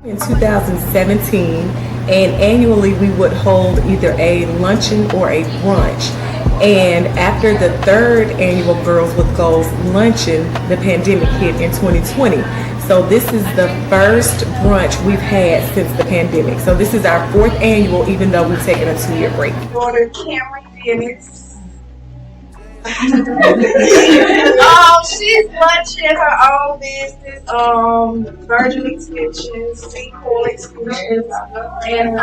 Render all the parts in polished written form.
In 2017, and annually we would hold either a luncheon or a brunch. And after the third annual Girls with Goals luncheon, the pandemic hit in 2020. So this is the first brunch we've had since the pandemic. So this is our fourth annual, even though we've taken a 2-year break. Daughter Cameron Dennis. She's launching her own business, Virgin Extensions, Sequel Extensions, and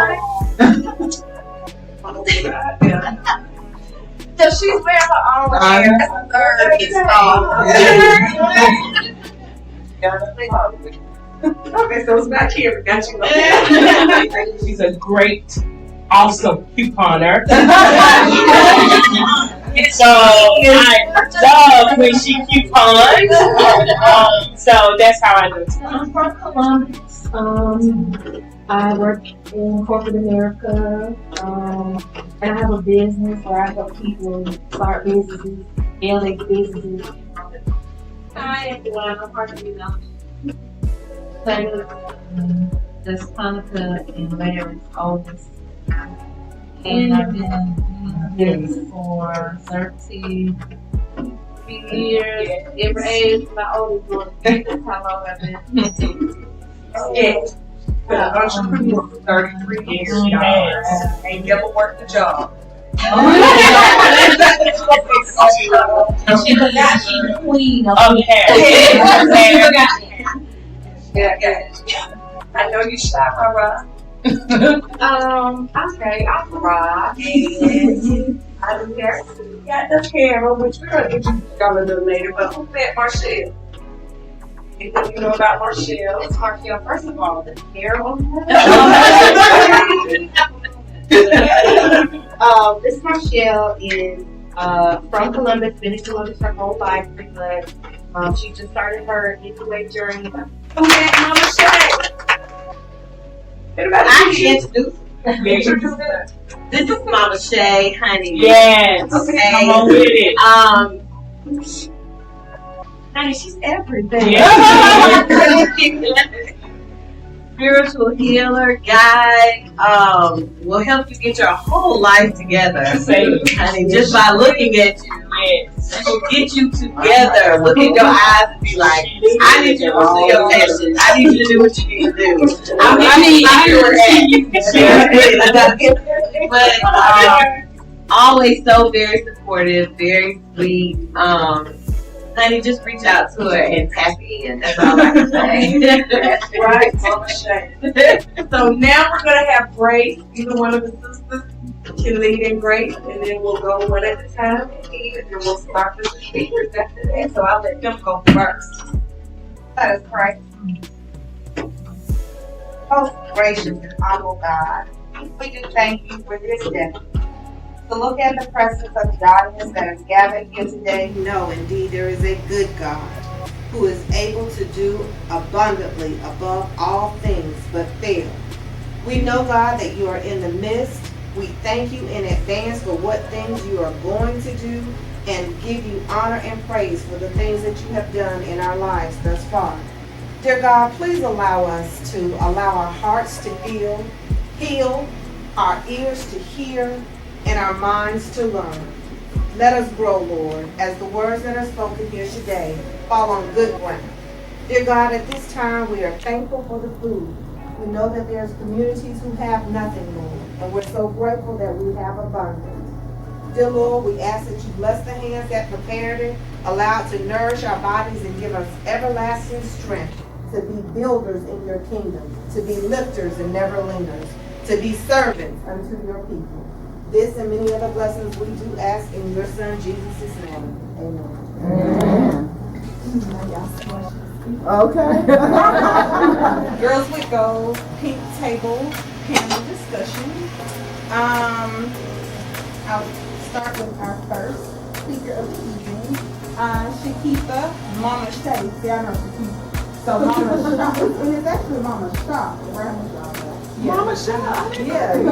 so she's wearing her own hair. That's the third. Okay, so it's back here. We got you. She's a great, awesome couponer. So I love when she coupons. So that's how I do it. I'm from Columbus. I work in corporate America, and I have a business where I help people start businesses, build their businesses. Hi, everyone. I'm part of the Jasponica and Larry's oldest. And I've been doing this for 13 years. Every age, my oldest daughter. That's how long I've been. Yes. Entrepreneur for 33 years, y'all. Ain't never worked a job. She's the queen of I know you shot my rock. Okay, I rock and I do hair. Got the camera, which we're gonna introduce y'all a little later. But who met Marchele? Anything you know about Marchele? It's Marchele. First of all, the hair on her. This Marchele is from Columbus, been in Columbus her whole life, but she just started her giveaway journey. Who met MamaSha? I can introduce. This is MamaSha, honey. Yes. Okay. Come on with it. Honey, she's everything. Yeah. Spiritual healer, guide, will help you get your whole life together. Honey, just by looking at you. Yes. She'll get you together. Look in your eyes and be like, I need you to pursue your passion. I need you to do what you need to do. But always so very supportive, very sweet. Honey, just reach out to her and tap in. That's all I can say. That's right, MamaSha. So now we're gonna have Grace. Either one of the sisters can lead in Grace, and then we'll go one at a time, and then we'll start with the speakers after that. So I'll let them go first. Let us pray. Most gracious and honorable God, we do thank you for this day. To look at the presence of godliness that is gathered here today, no, indeed, there is a good God who is able to do abundantly above all things but fail. We know, God, that you are in the midst. We thank you in advance for what things you are going to do and give you honor and praise for the things that you have done in our lives thus far. Dear God, please allow us to allow our hearts to feel, heal, our ears to hear, and our minds to learn. Let us grow, Lord, as the words that are spoken here today fall on good ground. Dear God, at this time we are thankful for the food. We know that there's communities who have nothing, Lord, and we're so grateful that we have abundance. Dear Lord, we ask that you bless the hands that prepared it, allow it to nourish our bodies and give us everlasting strength to be builders in your kingdom, to be lifters and never leaners, to be servants unto your people. This and many other blessings we do ask in your Son, Jesus' name. Amen. Okay. Girls with Goals, pink table, panel discussion. I'll start with our first speaker of the evening, Shakitha MamaSha. See, I know Shakitha. So MamaSha, and it's actually MamaSha, right? MamaSha. Yeah. We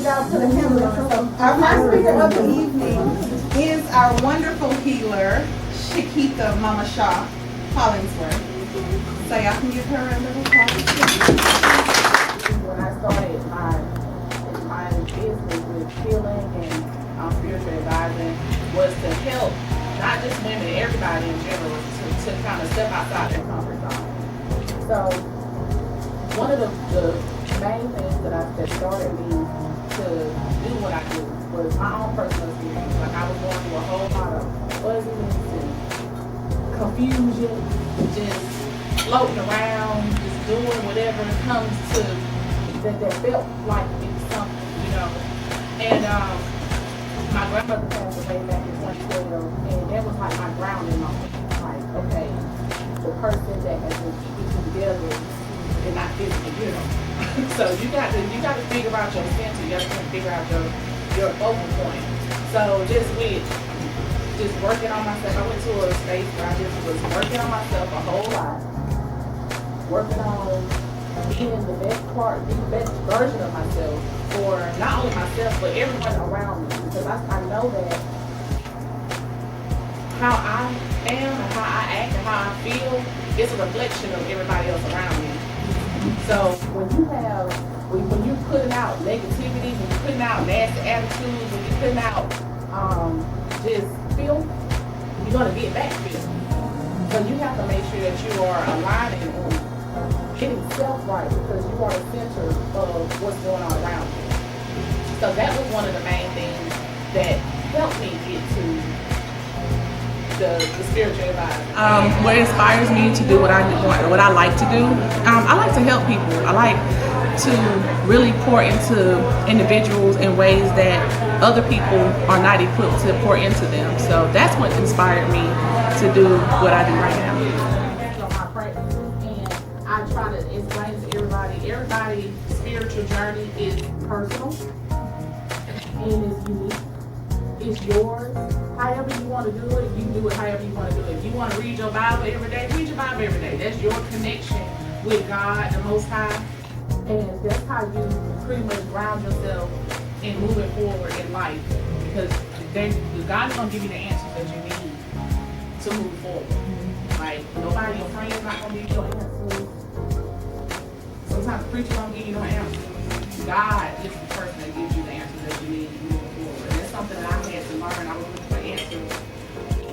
gotta put a handle on it. So our first speaker of the evening is our wonderful healer, Shakitha MamaSha Hollingsworth. So y'all can give her a little applause. when I started my business with healing and spiritual advising was to help not just women, everybody in general, to kind of step outside their comfort zone. So one of the main things that started me to do what I do was my own personal experience. Like I was going through a whole lot of fuzziness and confusion, just floating around, just doing whatever comes to that felt like it was something, you know. And my grandmother passed away back in 2012, and that was like my grounding moment. Like, okay, the person that has been keeping you together is not physically, you know. So you got to figure out your center. You got to figure out your focal point. So just working on myself. I went to a space where I just was working on myself a whole lot. Working on being the best version of myself for not only myself but everyone around me. Because I know that how I am and how I act and how I feel is a reflection of everybody else around me. So when you're putting out negativity, when you're putting out nasty attitudes, when you're putting out just filth, you're gonna get back filth. So you have to make sure that you are aligning and getting self right, because you are the center of what's going on around you. So that was one of the main things that helped me get to the spiritual advisor. What inspires me to do what I like to do, I like to help people. I like to really pour into individuals in ways that other people are not equipped to pour into them. So that's what inspired me to do what I do right now. My practice, and I try to explain to everybody's spiritual journey is personal and is unique. It's yours. However you want to do it, you can do it however you want to do it. If you want to read your Bible every day, read your Bible every day. That's your connection with God, the Most High. And that's how you pretty much ground yourself in moving forward in life. Because God's going to give you the answers that you need to move forward. Like, nobody, your friend's not going to give you your answers. Sometimes the preacher won't give you no answers. God is the person that gives you the answers that you need to move forward. And that's something that I had to learn. I was looking for answers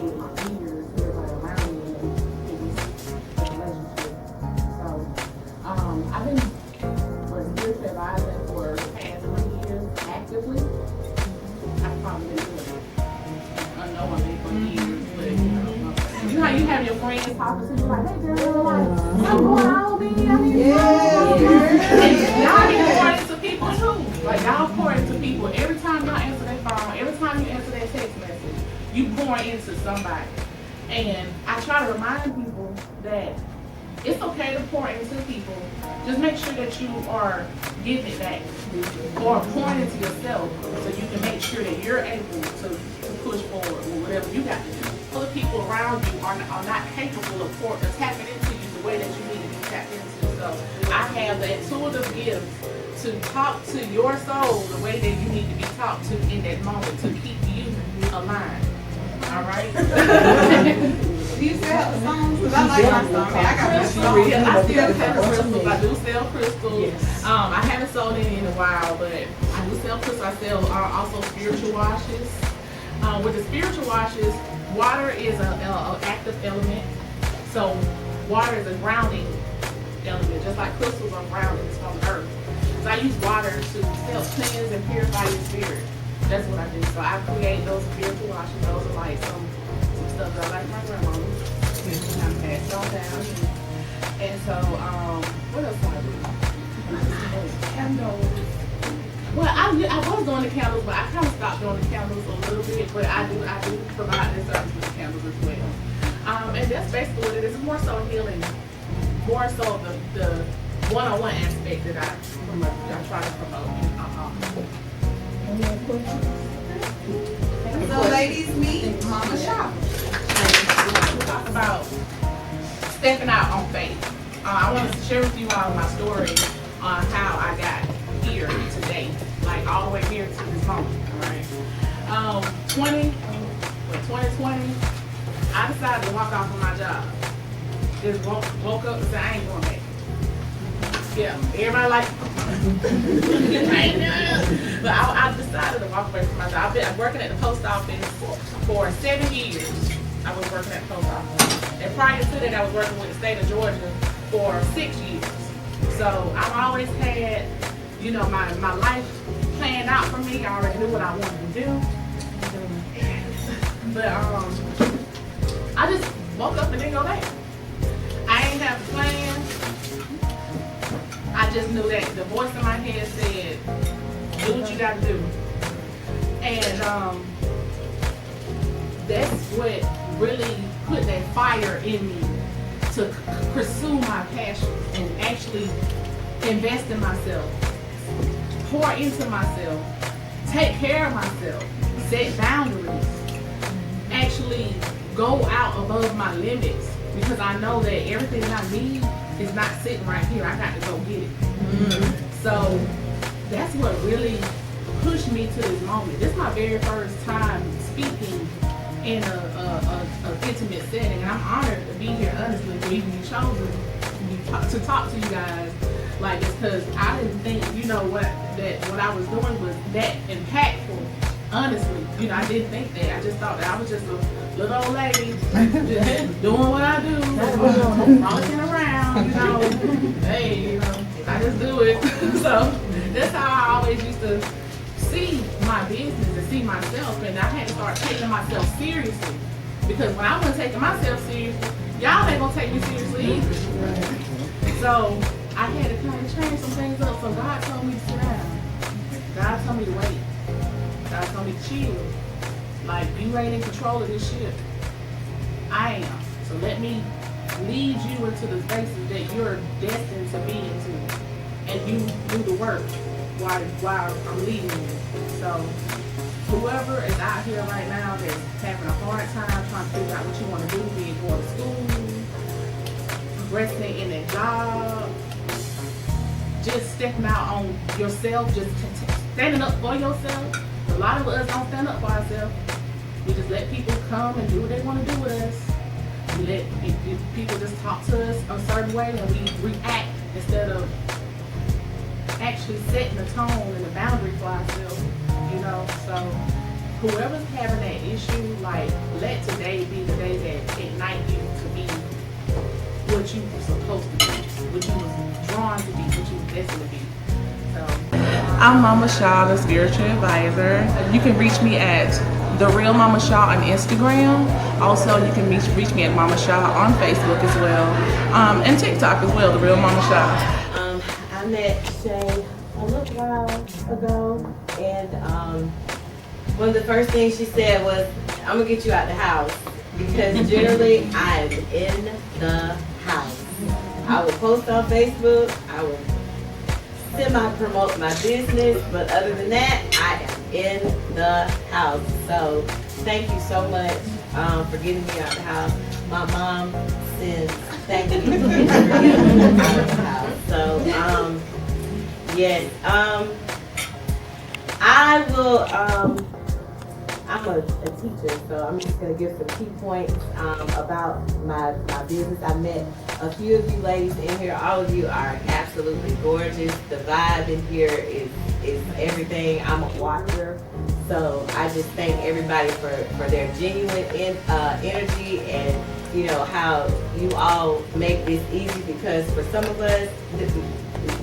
with my peers, everybody around me, and it was a relationship. So, I've been spiritual advising for the past 3 years actively. I've probably been doing it unknowingly for years, but you know how you have your friends talking to you like, hey girl, like, what's going on, baby? I need and y'all need to pour into people too. Like y'all pour into people every time y'all answer their phone, every time you answer their text message, you pour into somebody. And I try to remind people that it's okay to pour into people. Just make sure that you are giving it back or pouring into yourself so you can make sure that you're able to push forward with whatever you got to do. Other people around you are not capable of tapping into you the way that you need to be tapped into. So I have the intuitive gift to talk to your soul the way that you need to be talked to in that moment to keep you aligned. All right? Do you still have the songs? Because I like my song. I got my song. I still sell crystals. I do sell crystals. Yes. I haven't sold any in a while, but I do sell crystals. I sell also spiritual washes. With the spiritual washes, water is an active element. So water is a grounding element, just like crystals are grounding from the earth. So I use water to help cleanse and purify your spirit. That's what I do. So I create those spiritual washes. Those are like some stuff that I like my grandma. I pass it all down. And so, what else do I do? Candles. Well, I was doing the candles, but I kind of stopped doing the candles a little bit. But I do provide this service with candles as well. And that's basically what it is. It's more so healing, more so the one-on-one aspect that I try to promote. So ladies, meet MamaSha. Talk about stepping out on faith. I want to share with you all my story on how I got here today, like all the way here to this moment. All right. 2020, I decided to walk off of my job. Just woke up and said I ain't going back. Yeah, everybody like, but I decided to walk away from my job. I'm working at the post office for 7 years. I was working at the post office. And prior to that, I was working with the state of Georgia for 6 years. So I've always had, you know, my life planned out for me. I already knew what I wanted to do. But I just woke up and didn't go back. I ain't have a plan. I just knew that the voice in my head said, do what you gotta do. And that's what really put that fire in me to pursue my passion and actually invest in myself, pour into myself, take care of myself, set boundaries, actually go out above my limits, because I know that everything that I need is not sitting right here. I got to go get it. So that's what really pushed me to this moment. This is my very first time speaking in a intimate setting, and I'm honored to be here, honestly, to even be chosen to talk to you guys like this, because I didn't think, you know, what I was doing was that impactful. Honestly, you know, I didn't think that. I just thought that I was just a little old lady just doing what I do, frolicking around, you know. Hey, you know, I just do it. So that's how I always used to see my business and see myself, and I had to start taking myself seriously, because when I wasn't taking myself seriously, y'all ain't gonna take me seriously either. So I had to kind of change some things up. So God told me to sit down. God told me to wait. God told me to chill. Like, you ain't in control of this ship. I am. So let me lead you into the spaces that you're destined to be into, and you do the work while I'm leading you. So whoever is out here right now that's having a hard time trying to figure out what you want to do, be it going to school, progressing in a job, just stepping out on yourself, just standing up for yourself. A lot of us don't stand up for ourselves. We just let people come and do what they want to do with us. We let people just talk to us a certain way, and we react instead of actually setting the tone and the boundary for ourselves, you know. So whoever's having that issue, like, let today be the day that ignite you to be what you were supposed to be, what you was drawn to be, what you were destined to be. I'm MamaSha, the spiritual advisor. You can reach me at The Real MamaSha on Instagram. Also, you can reach me at MamaSha on Facebook as well, and TikTok as well, The Real MamaSha. I met Shay a little while ago, and one of the first things she said was, I'm gonna get you out the house, because generally I'm in the house. I will post on Facebook, I will semi-promote my business, but other than that, I am in the house. So thank you so much for getting me out the house. My mom sends thank you for getting me out the house. So yes, I will. I'm a teacher, so I'm just gonna give some key points about my business. I met a few of you ladies in here. All of you are absolutely gorgeous. The vibe in here is everything. I'm a watcher, so I just thank everybody for their genuine energy, and you know how you all make this easy, because for some of us,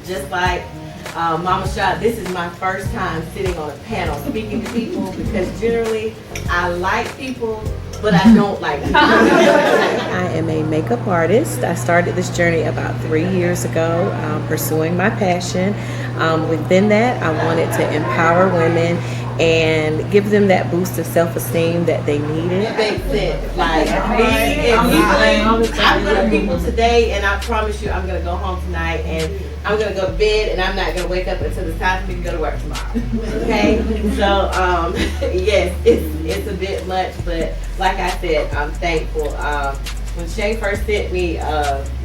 just like MamaSha, this is my first time sitting on a panel speaking to people, because generally I like people, but I don't like people. I am a makeup artist. I started this journey about 3 years ago, pursuing my passion. Within that, I wanted to empower women and give them that boost of self-esteem that they needed. It makes sense. Like me and people, I'm gonna people today, and I promise you I'm gonna go home tonight and I'm gonna go to bed, and I'm not gonna wake up until it's time for me to go to work tomorrow. Okay? So yes, it's a bit much, but like I said, I'm thankful. When Shay first sent me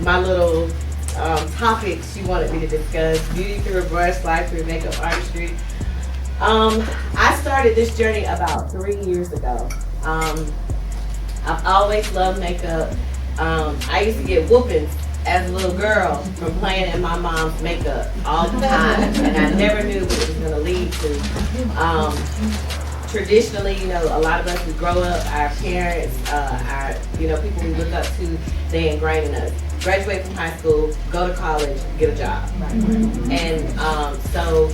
my little topics she wanted me to discuss, beauty through a brush, life through makeup artistry, I started this journey about 3 years ago. I've always loved makeup. I used to get whoopings as a little girl from playing in my mom's makeup all the time, and I never knew what it was going to lead to. Traditionally, you know, a lot of us, we grow up, our parents, people we look up to, they ingrain in us. Graduate from high school, go to college, get a job. And so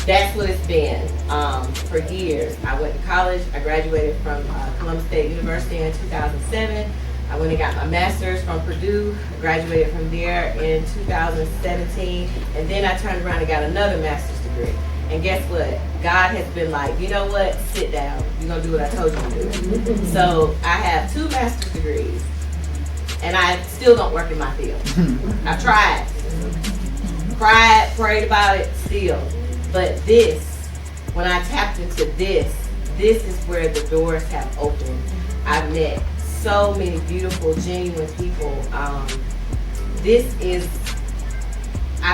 that's what it's been for years. I went to college. I graduated from Columbus State University in 2007. I went and got my master's from Purdue. I graduated from there in 2017. And then I turned around and got another master's degree. And guess what? God has been like, you know what? Sit down. You're going to do what I told you to do. So I have 2 master's degrees. And I still don't work in my field. I tried. Cried, prayed about it, still. But this, when I tapped into this is where the doors have opened. I've met so many beautiful, genuine people. I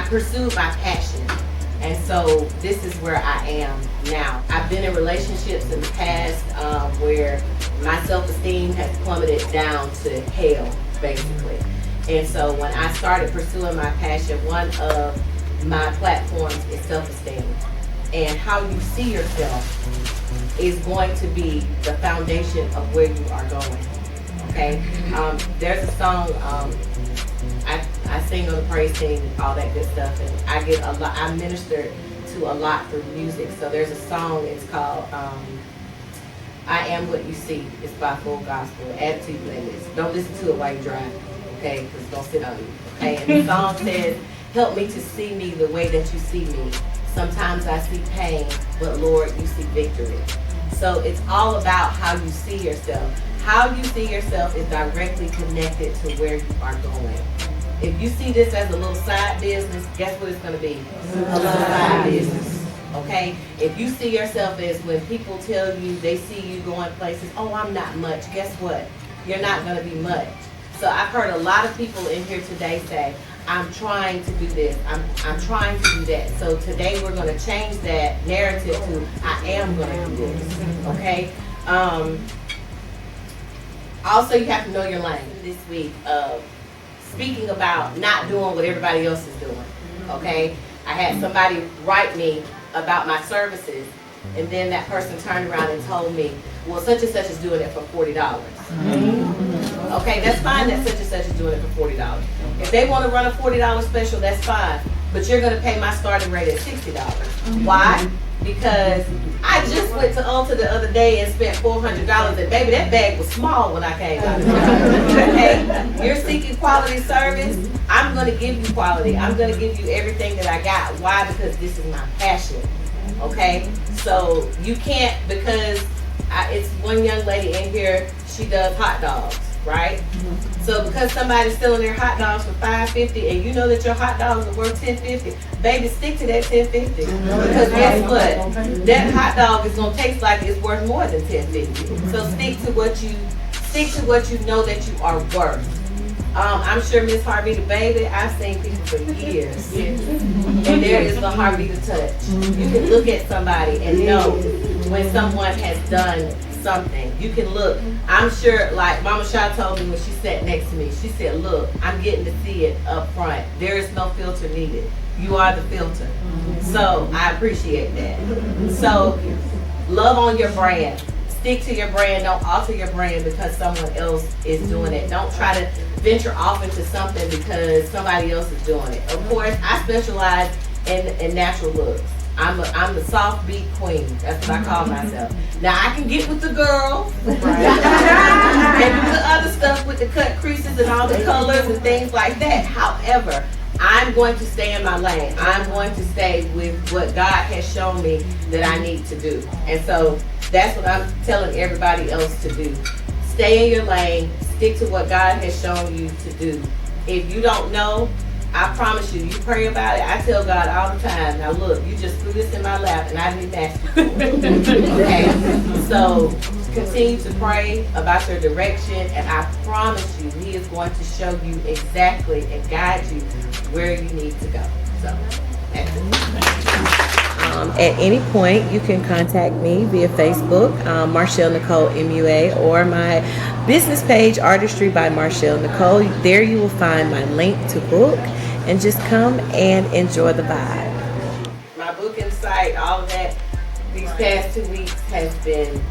pursued my passion. And so this is where I am now. I've been in relationships in the past where my self-esteem has plummeted down to hell, basically. And so when I started pursuing my passion, one of my platforms is self-esteem. And how you see yourself is going to be the foundation of where you are going. Okay? There's a song, I sing on the praise team and all that good stuff, and I get a lot. I minister to a lot through music. So there's a song. It's called "I Am What You See." It's by Full Gospel. Add it to your playlist. Don't listen to it while you drive, okay? Because it's gonna sit on you. Okay. And the song says, "Help me to see me the way that you see me. Sometimes I see pain, but Lord, you see victory." So it's all about how you see yourself. How you see yourself is directly connected to where you are going. If you see this as a little side business, guess what it's going to be? A little side business. Okay? If you see yourself as when people tell you they see you going places, oh, I'm not much, guess what? You're not going to be much. So I've heard a lot of people in here today say, I'm trying to do this, I'm trying to do that. So today we're going to change that narrative to I am going to do this. Okay? Also, you have to know your lane. This week of speaking about not doing what everybody else is doing. Okay? I had somebody write me about my services, and then that person turned around and told me, well, such and such is doing it for $40. Okay, that's fine that such and such is doing it for $40. If they want to run a $40 special, that's fine. But you're going to pay my starting rate at $60. Why? Because I just went to Ulta the other day and spent $400, and baby, that bag was small when I came out. Okay? You're seeking quality service. I'm going to give you quality. I'm going to give you everything that I got. Why? Because this is my passion. Okay? So you can't, because it's one young lady in here, she does hot dogs, right? So because somebody's selling their hot dogs for $5.50 and you know that your hot dogs are worth $10.50, baby, stick to that $10.50. Because guess what? That hot dog is gonna taste like it's worth more than $10.50. So stick to what you know that you are worth. I'm sure Miss Harvey the baby, I've seen people for years. And there is no Harvey to touch. You can look at somebody and know when someone has done something. You can look. I'm sure, like MamaSha told me when she sat next to me, she said, look, I'm getting to see it up front. There is no filter needed. You are the filter. So I appreciate that. So love on your brand. Stick to your brand. Don't alter your brand because someone else is doing it. Don't try to venture off into something because somebody else is doing it. Of course, I specialize in natural looks. I'm the soft beat queen. That's what I call myself. Now I can get with the girls and do the other stuff with the cut creases and all the colors and things like that. However, I'm going to stay in my lane. I'm going to stay with what God has shown me that I need to do. And so that's what I'm telling everybody else to do. Stay in your lane. Stick to what God has shown you to do. If you don't know, I promise you, you pray about it. I tell God all the time, now look, you just threw this in my lap and I didn't ask you for it. Okay? So continue to pray about your direction, and I promise you, He is going to show you exactly and guide you where you need to go. So that's it. At any point, you can contact me via Facebook, Marchele Nicole MUA, or my business page, Artistry by Marchele Nicole. There you will find my link to book, and just come and enjoy the vibe. My booking site, all of that, these past 2 weeks has been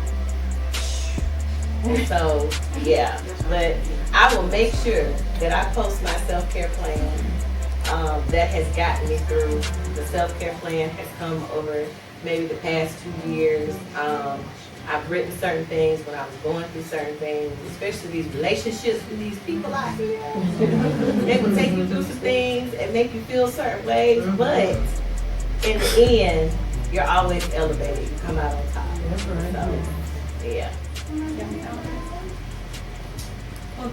so, yeah. But I will make sure that I post my self-care plan that has gotten me through. The self-care plan has come over maybe the past 2 years. I've written certain things when I was going through certain things, especially these relationships with these people out here. They will take you through some things and make you feel certain ways, but in the end, you're always elevated. You come out on top. So, yeah. Well,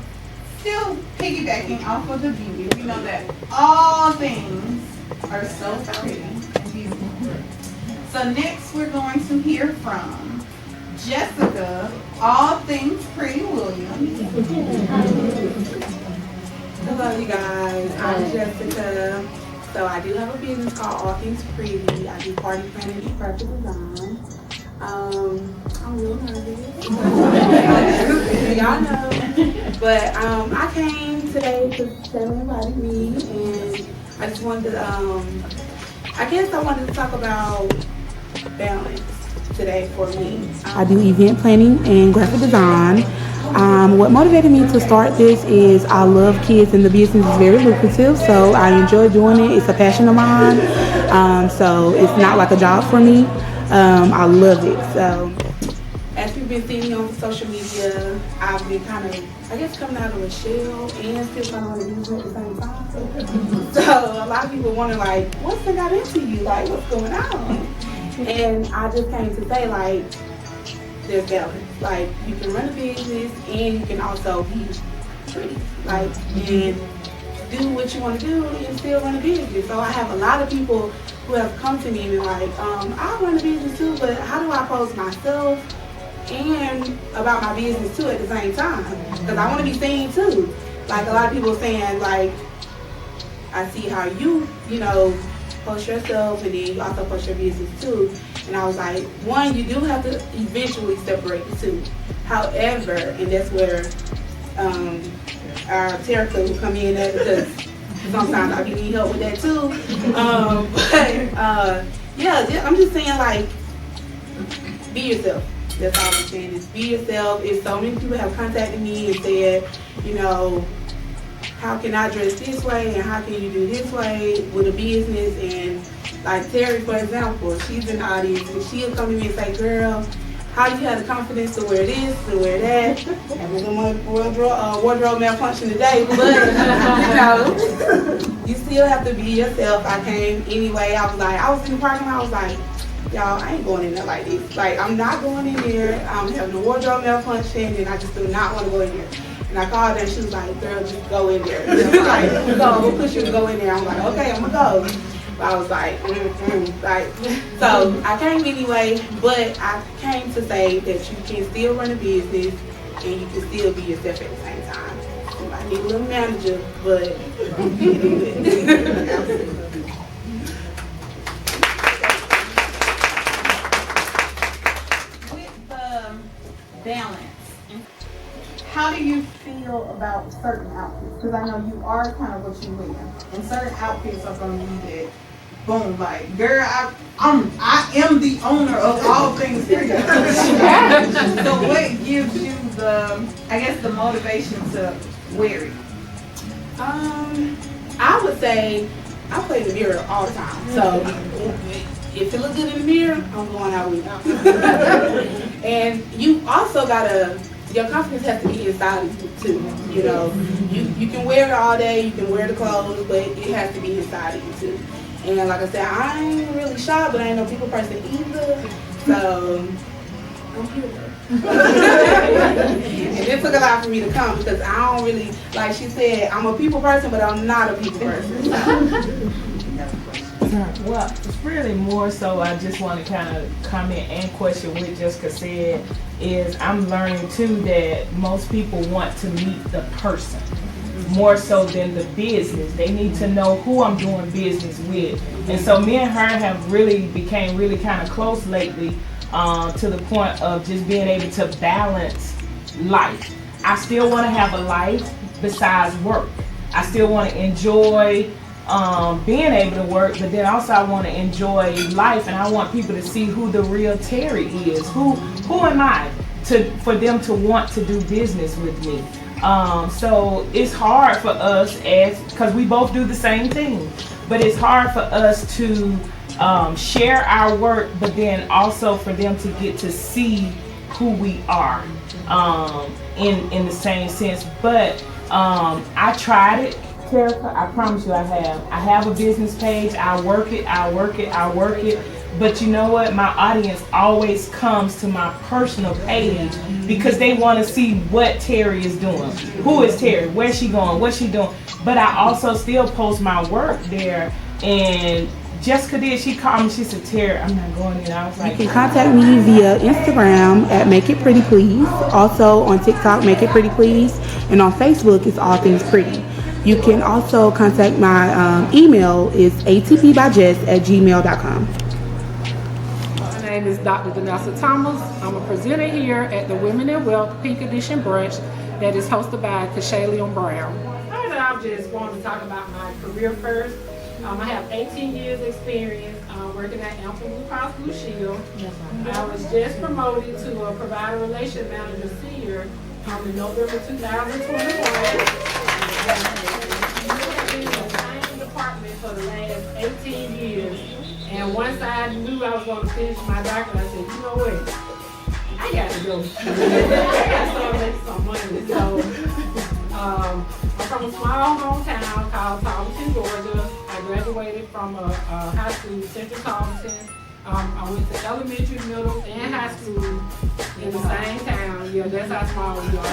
still piggybacking off of the beauty, we know that all things are so pretty and beautiful. So next we're going to hear from Jessica, All Things Pretty Williams. Hello you guys, I'm Jessica. So I do have a business called All Things Pretty. I do party planning and graphic design. I'm real nervous. Y'all know. But I came today because Shannon invited me, and I just wanted to, I guess I wanted to talk about balance today for me. I do event planning and graphic design. What motivated me to start this is I love kids and the business is very lucrative, so I enjoy doing it. It's a passion of mine, so it's not like a job for me. I love it. So as you've been seeing me on social media, I've been kind of, I guess, coming out of a shell and still kind of on the business at the same time. So a lot of people wonder, like, what's that got into you? Like, what's going on? And I just came to say, like, there's balance. Like, you can run a business and you can also be pretty. Like, and do what you want to do and still run a business. So I have a lot of people who have come to me and been like, I run a business too, but how do I pose myself and about my business too at the same time? Because I want to be seen too. Like, a lot of people saying, like, I see how you know, post yourself and then you also post your business too. And I was like, one, you do have to eventually separate the two. However, and that's where our therapist will come in at, because sometimes I be need help with that too. Yeah, I'm just saying, like, be yourself. That's all I'm saying, is be yourself. If so many people have contacted me and said, you know, how can I dress this way and how can you do this way with a business? And like Terry, for example, she's in the audience and she'll come to me and say, girl, how do you have the confidence to wear this, to wear that? And we're going to wardrobe malfunction today, but you know, you still have to be yourself. I came anyway. I was in the parking lot, I was like, y'all, I ain't going in there like this. Like, I'm not going in there. I'm having a wardrobe malfunction and I just do not want to go in there. And I called her and she was like, girl, just go in there. Like, we'll push you to go in there. I'm like, okay, I'm gonna go. But I was like, like, so I came anyway, but I came to say that you can still run a business and you can still be yourself at the same time. You might need a little manager, but you can do it. With the balance, how do you feel about certain outfits? Because I know you are kind of what you wear, and certain outfits are going to be that boom, like, girl, I am the owner of all things here. So what gives you the, I guess, the motivation to wear it? I would say I play in the mirror all the time. So if it looks good in the mirror, I'm going out with it. And you also gotta, your confidence has to be inside of you too. You know, you can wear it all day, you can wear the clothes, but it has to be inside of you too. And like I said, I ain't really shy, but I ain't no people person either. So I'm here. And it took a lot for me to come because I don't really, like she said, I'm a people person, but I'm not a people person. Well, it's really more so I just want to kind of comment and question what Jessica said is I'm learning too that most people want to meet the person more so than the business. They need to know who I'm doing business with. And so me and her have really became really kind of close lately to the point of just being able to balance life. I still want to have a life besides work. I still want to enjoy being able to work, but then also I want to enjoy life, and I want people to see who the real Terry is. Who am I for them to want to do business with me? So it's hard for us because we both do the same thing, but it's hard for us to share our work, but then also for them to get to see who we are in the same sense. But I tried it. I promise you I have a business page. I work it. But you know what? My audience always comes to my personal page because they want to see what Terry is doing. Who is Terry? Where's she going? What's she doing? But I also still post my work there. And Jessica she called me. She said, Terry, I'm not going in. I was like, You can contact me via Instagram at Make It Pretty Please. Also on TikTok, Make It Pretty Please. And on Facebook, it's All Things Pretty. You can also contact my email is atpbygess@gmail.com. My name is Dr. Danessa Thomas. I'm a presenter here at the Women in Wealth Peak Edition Brunch that is hosted by Shay Brown. I just wanted to talk about my career first. I have 18 years experience working at Ample Blue Cross Blue Shield. I was just promoted to a provider relation manager senior in November 2021. I've been in the same department for the last 18 years. And once I knew I was going to finish my doctorate, I said, you know what? I got to go. I got to start making some money. So I'm from a small hometown called Tarleton, Georgia. I graduated from a high school, Central Tarleton. I went to elementary, middle, and high school in the same town. Yeah, that's how small we are.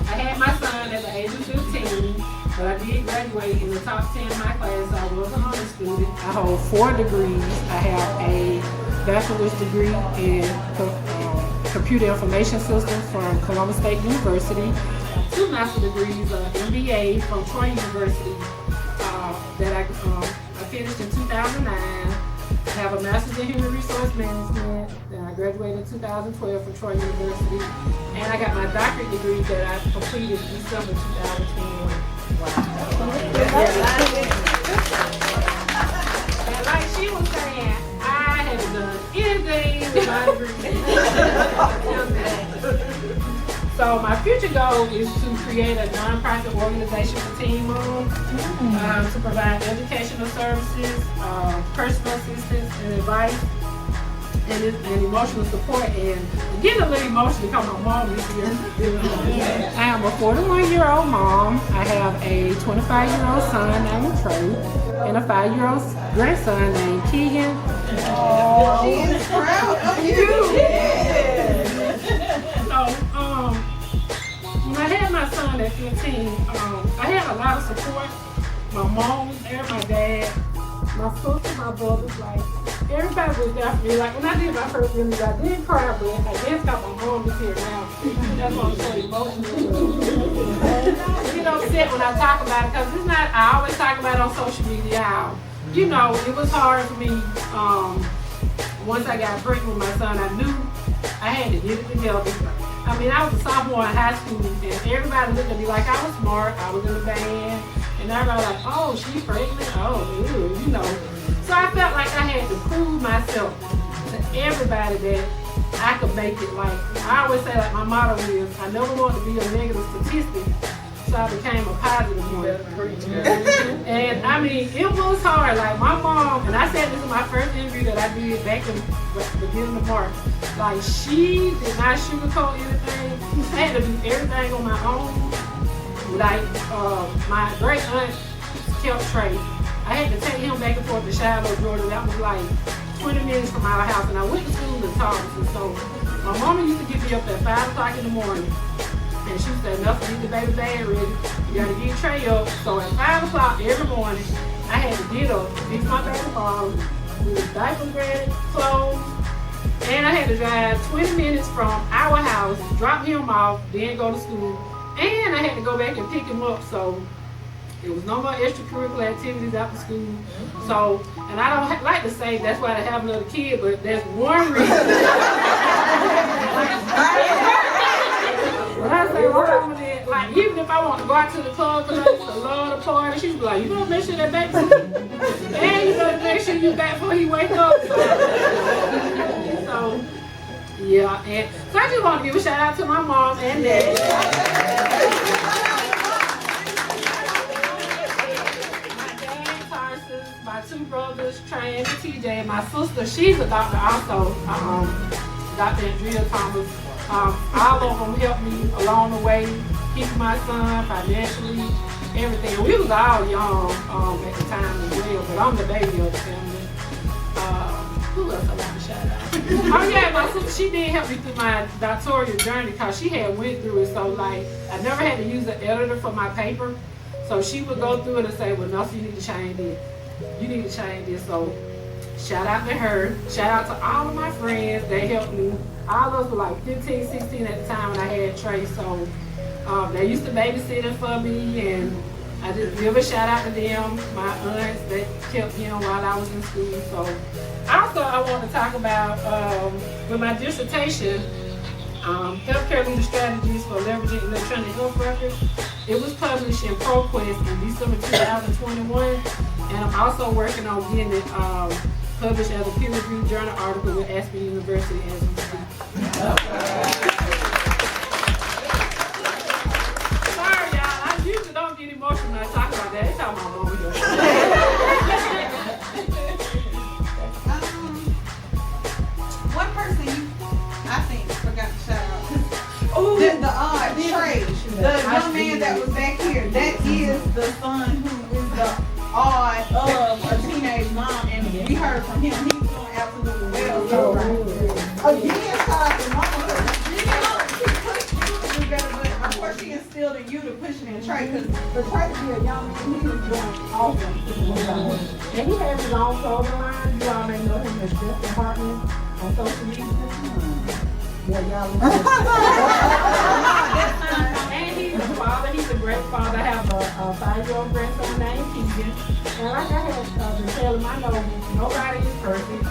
I had my son at the age of 15, but I did graduate in the top 10 of my class. I was an honor student. I hold 4 degrees. I have a bachelor's degree in computer information systems from Columbus State University, 2 master's degrees, MBA from Troy University that I finished in 2009. I have a master's in human resource management that I graduated in 2012 from Troy University, and I got my doctorate degree that I completed in December 2021. And like she was saying, I haven't done anything with my degree. So my future goal is to create a nonprofit organization for Teen Moms to provide educational services, personal assistance and advice, and emotional support. And getting a little emotional because my mom is here. I am a 41-year-old mom. I have a 25-year-old son named Trey and a 5-year-old grandson named Keegan. Oh, she is proud of you. When I had my son at 15, I had a lot of support. My mom was there, my dad, my sister, my brothers, like, everybody was there for me. Like, when I did my first interview, I did cry, but I guess got my mom is here now. That's why I'm so emotional. You know, sit when I talk about it, because it's not, I always talk about it on social media how, you know, it was hard for me. Once I got pregnant with my son, I knew I had to get it together. I mean, I was a sophomore in high school, and everybody looked at me like I was smart. I was in the band, and everybody was like, oh, she's pregnant? Oh, ew, you know. So I felt like I had to prove myself to everybody that I could make it. Like, I always say, like, my motto is, I never want to be a negative statistic, so I became a positive one. And, I mean, it was hard. Like, my mom, and I said this in my first interview that I did back in the beginning of March, like, she did not sugarcoat anything. I had to do everything on my own. Like, my great aunt kept Trey. I had to take him back and forth to Shiloh, Georgia. That was like 20 minutes from our house, and I went to school in Thomas. So my mama used to get me up at 5 o'clock in the morning, and she said, enough to get the baby bag ready. You gotta get Trey up. So at 5 o'clock every morning, I had to get up, fix my baby bottle, with his diapers ready, clothes, and I had to drive 20 minutes from our house, drop him off, then go to school. And I had to go back and pick him up, so there was no more extracurricular activities after school. So, and I don't like to say that's why I have another kid, but that's one reason. out to the club because I used to love the party. She'd be like, you better make sure that baby's asleep. And you better make sure you back before he wake up. So yeah, and so I just want to give a shout out to my mom and dad. My dad, Tarsus, my two brothers, Trey and TJ, my sister, she's a doctor also, Dr. Danessa Thomas. All of them helped me along the way, keeping my son financially, everything. We was all young at the time as well, but I'm the baby of the family. Who else I want to shout out? Oh yeah, my sister, she did help me through my doctoral journey because she had went through it. So like, I never had to use an editor for my paper. So she would go through it and say, well, no, you need to change this. You need to change this. So shout out to her. Shout out to all of my friends. They helped me. All of us were like 15, 16 at the time when I had Trey. So they used to babysit for me, and I just give a shout out to them. My aunts that kept him while I was in school. So also I want to talk about with my dissertation, healthcare leader strategies for leveraging electronic health records. It was published in ProQuest in December 2021, and I'm also working on getting it published as a peer-reviewed journal article with Aspen University as we speak. Sorry, y'all. I usually don't get emotional when I talk about that. They talk about my mama here. One person I think forgot to shout out. Trey, the young man that was back here, that is the son who is the odd of a teenage mom, and we heard from him. He's doing absolutely well. So again, shout out to mama. She pushed you to do better, but of course she instilled in you to push it in Trey, because for Trey to be a young man, he is doing awesome. And he has his own clothing line. You all may know him as Justin Hartman on social media. Yeah, y'all. And he's a father. He's a great father. I have a 5-year-old grandson named Keegan. And like I had been telling him, I know nobody is perfect.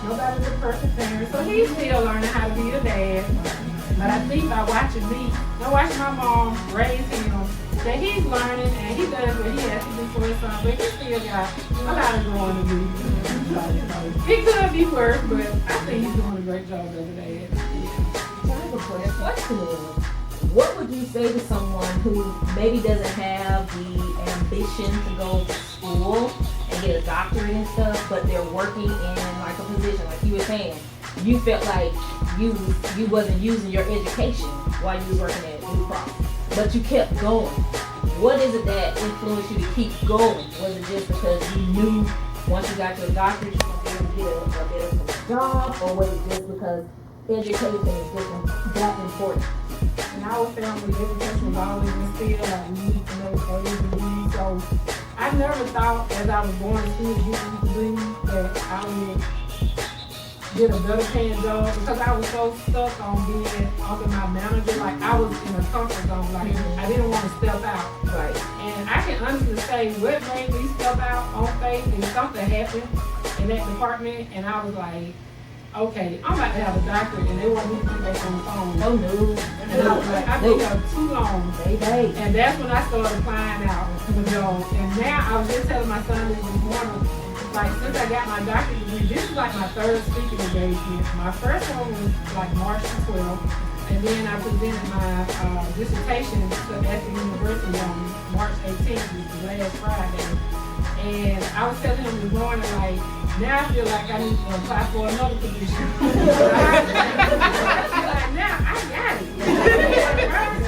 Nobody's a perfect parent. So he's still learning how to be a dad. But I think by watching me, and watching my mom raise him, that he's learning and he does what he has to do for his son. But he still got a lot of growing to do. It could be worse, but I think he's doing a great job as a dad. The question is, what would you say to someone who maybe doesn't have the ambition to go to school and get a doctorate and stuff, but they're working in like a position, like you were saying, you felt like you wasn't using your education while you were working at Blue Cross, but you kept going. What is it that influenced you to keep going? Was it just because you knew once you got your doctorate, you were going to get a better job, or was it just because education is just that important? In our family, education was always instilled, like we need to know A's and B's. So I never thought as I was going to school to get these degrees that I would get a better paying job, because I was so stuck on being under my manager. Like I was in a comfort zone, like I didn't want to step out. Right. And I can honestly say what made me step out on faith is something happened in that department, and I was like, okay, I'm about to have a doctorate, and they want me to get back on the phone. Oh no. And I was like, I've been here too long. And that's when I started applying out for jobs. And now I was just telling my son this morning, like since I got my doctorate degree, this is like my third speaking engagement. My first one was like March 12th, and then I presented my dissertation to Aspen University on March 18th, which was last Friday. And I was telling him this morning, like, now I feel like I need to apply for another position. Like, now I got it.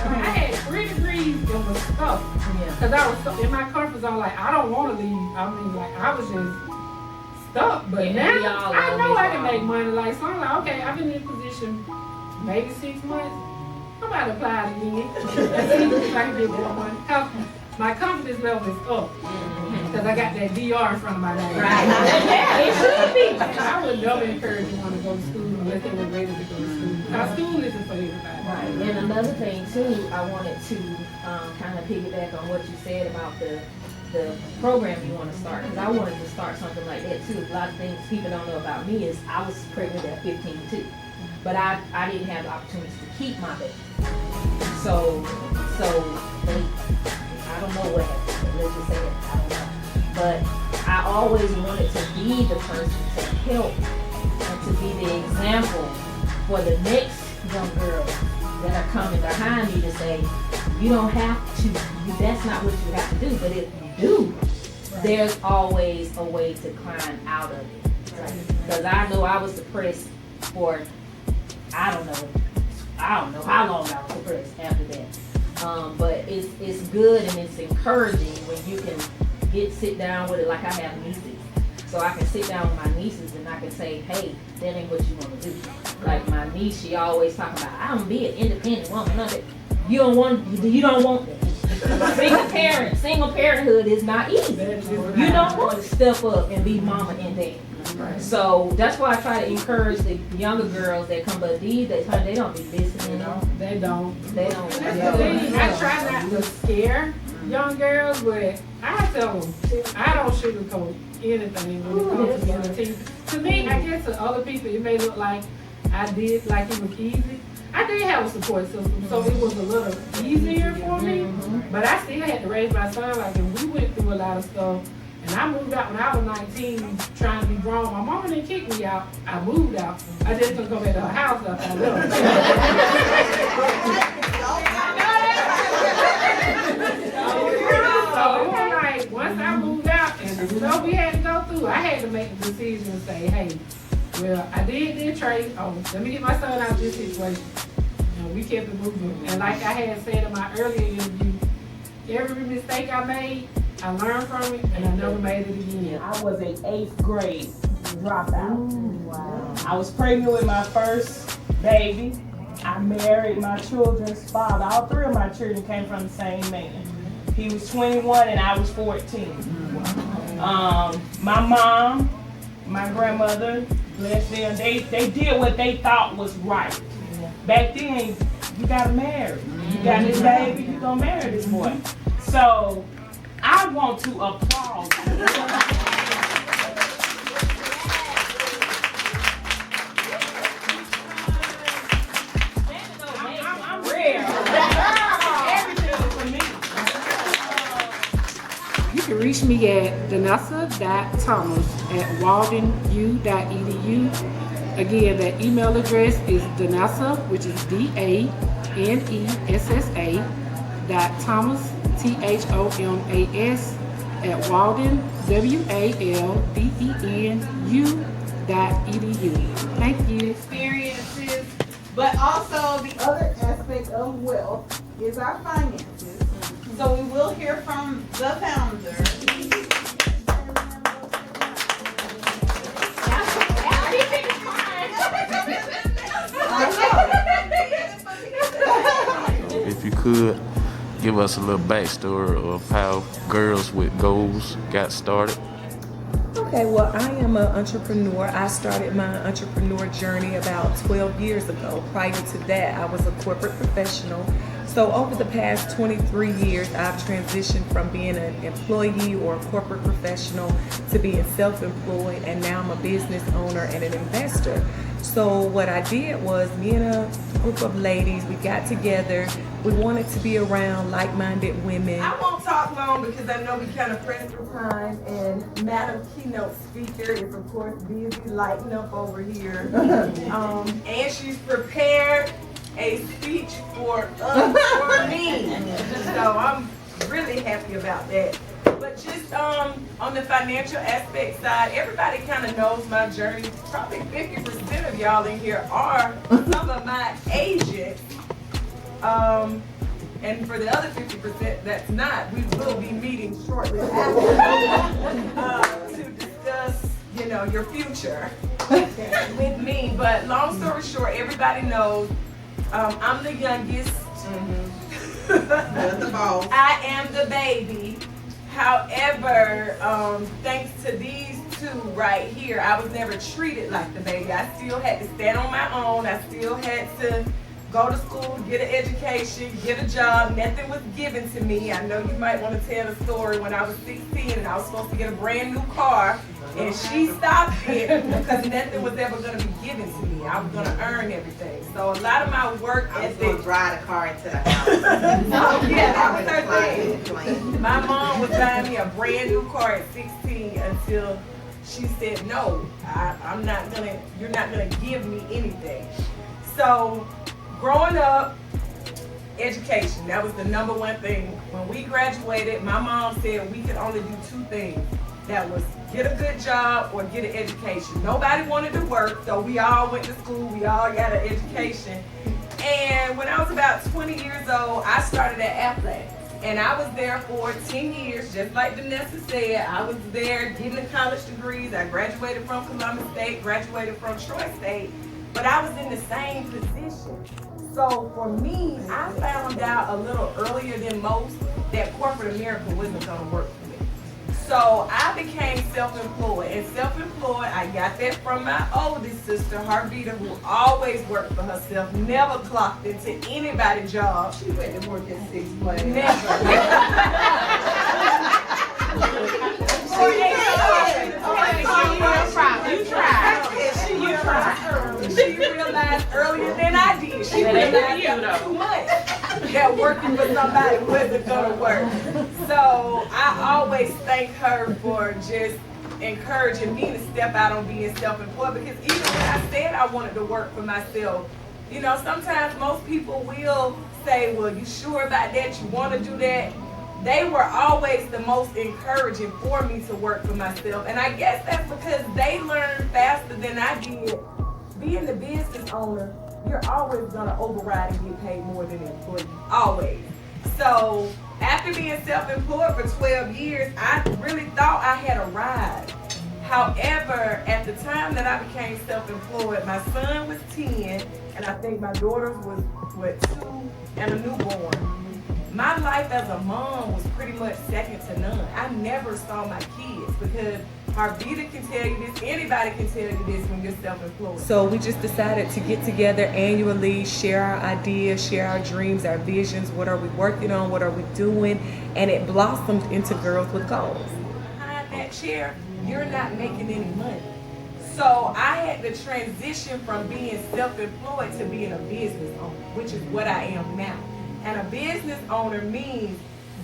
I had 3 degrees and was stuck. Because I was stuck in my comfort zone, like, I don't want to leave. I mean, like, I was just stuck. But now, I know I can make money. Like, so I'm like, okay, I've been in a position maybe 6 months. I'm about to apply it again. And see if I can get more money. Because my confidence level is up. Because I got that DR in front of my name. Right. It should be. I would never encourage anyone to go to school unless they were ready to go to school. Because school isn't for everybody. Right. And another thing too, I wanted to kind of piggyback on what you said about the program you want to start. Because I wanted to start something like that too. A lot of things people don't know about me is I was pregnant at 15 too. But I didn't have the opportunity to keep my baby. So I don't know what happened. Let's just say that. I don't know. But I always wanted to be the person to help and to be the example for the next young girls that are coming behind me to say, you don't have to, that's not what you have to do. But if you do, there's always a way to climb out of it. Because I know I was depressed for, I don't know how long I was depressed after that. But it's good and it's encouraging when you can sit down with it. Like I have nieces, so I can sit down with my nieces and I can say, hey, that ain't what you want to do. Like my niece, she always talking about, I'm gonna be an independent woman. You don't want that. Single parenthood is not easy. You don't want to step up and be mama and dad. So that's why I try to encourage the younger girls that come, but they don't be listening. They don't. They don't. I try not to scare young girls, but I tell them I don't sugarcoat anything when it comes to young teens. To me, I guess to other people it may look like I did, like it was easy. I did have a support system, so it was a little easier for me. But I still had to raise my son, and we went through a lot of stuff. And I moved out when I was 19, trying to be grown. My mama didn't kick me out. I moved out. I just couldn't go back to her house after I left. So it was like, once I moved out and the stuff we had to go through, I had to make a decision and say, hey, well, I did trade. Oh, let me get my son out of this situation. And we kept it moving. And like I had said in my earlier interview, every mistake I made, I learned from it, and I never made it again. I was an 8th grade dropout. Wow. I was pregnant with my first baby. I married my children's father. All 3 of my children came from the same man. He was 21 and I was 14. My mom, my grandmother, bless them, they did what they thought was right. Back then, you gotta marry. You got this baby, you gonna marry this boy. So I want to applaud you. I'm rare. Everything for me. You can reach me at danessa.thomas@waldenu.edu. Again, that email address is Danessa, which is DANESSA .Thomas THOMAS @Walden WALDENU.edu. Thank you. Experiences, but also the other aspect of wealth is our finances. So we will hear from the founder. If you could give us a little backstory of how Girls with Goals got started. Okay, well, I am an entrepreneur. I started my entrepreneur journey about 12 years ago. Prior to that, I was a corporate professional. So over the past 23 years, I've transitioned from being an employee or a corporate professional to being self-employed, and now I'm a business owner and an investor. So what I did was, me and a group of ladies, we got together. We wanted to be around like-minded women. I won't talk long because I know we kind of pressed for time, and Madam Keynote Speaker is of course busy lighting up over here. And she's prepared a speech for us, for me. So I'm really happy about that. But just on the financial aspect side, everybody kind of knows my journey. Probably 50% of y'all in here are some of my agents. And for the other 50% that's not, we will be meeting shortly after to discuss, your future with me. But long story short, everybody knows I'm the youngest. I am the baby. However, thanks to these two right here, I was never treated like the baby. I still had to stand on my own. I still had to go to school, get an education, get a job. Nothing was given to me. I know you might want to tell the story when I was 16 and I was supposed to get a brand new car And she stopped it because nothing was ever going to be given to me. I was going to earn everything. So a lot of my work ethic. Drive the car into the house. Yeah, that was her thing. My mom was buying me a brand new car at 16 until she said, no, you're not gonna give me anything. So growing up, education, that was the number one thing. When we graduated, my mom said we could only do two things. That was get a good job or get an education. Nobody wanted to work, so we all went to school, we all got an education. And when I was about 20 years old, I started at Aflac. And I was there for 10 years, just like Danessa said. I was there getting the college degrees. I graduated from Columbus State, graduated from Troy State, but I was in the same position. So for me, I found out a little earlier than most that corporate America wasn't gonna work for me. So I became self-employed. And self-employed, I got that from my oldest sister, Harvita, who always worked for herself, never clocked into anybody's job. She went to work at 6 months. Never. She realized earlier than I did. She realized after 2 months that working for somebody wasn't gonna work. So I always thank her for just encouraging me to step out on being self-employed, because even when I said I wanted to work for myself, you know, sometimes most people will say, well, you sure about that? You want to do that? They were always the most encouraging for me to work for myself. And I guess that's because they learned faster than I did. Being the business owner, you're always going to override and get paid more than an employee. Always. So after being self-employed for 12 years, I really thought I had arrived. However, at the time that I became self-employed, my son was 10, and I think my daughter was, 2 and a newborn. My life as a mom was pretty much second to none. I never saw my kids because Harvita can tell you this, anybody can tell you this when you're self-employed. So we just decided to get together annually, share our ideas, share our dreams, our visions, what are we working on, what are we doing, and it blossomed into Girls with Goals. Behind that chair, you're not making any money. So I had to transition from being self-employed to being a business owner, which is what I am now. And a business owner means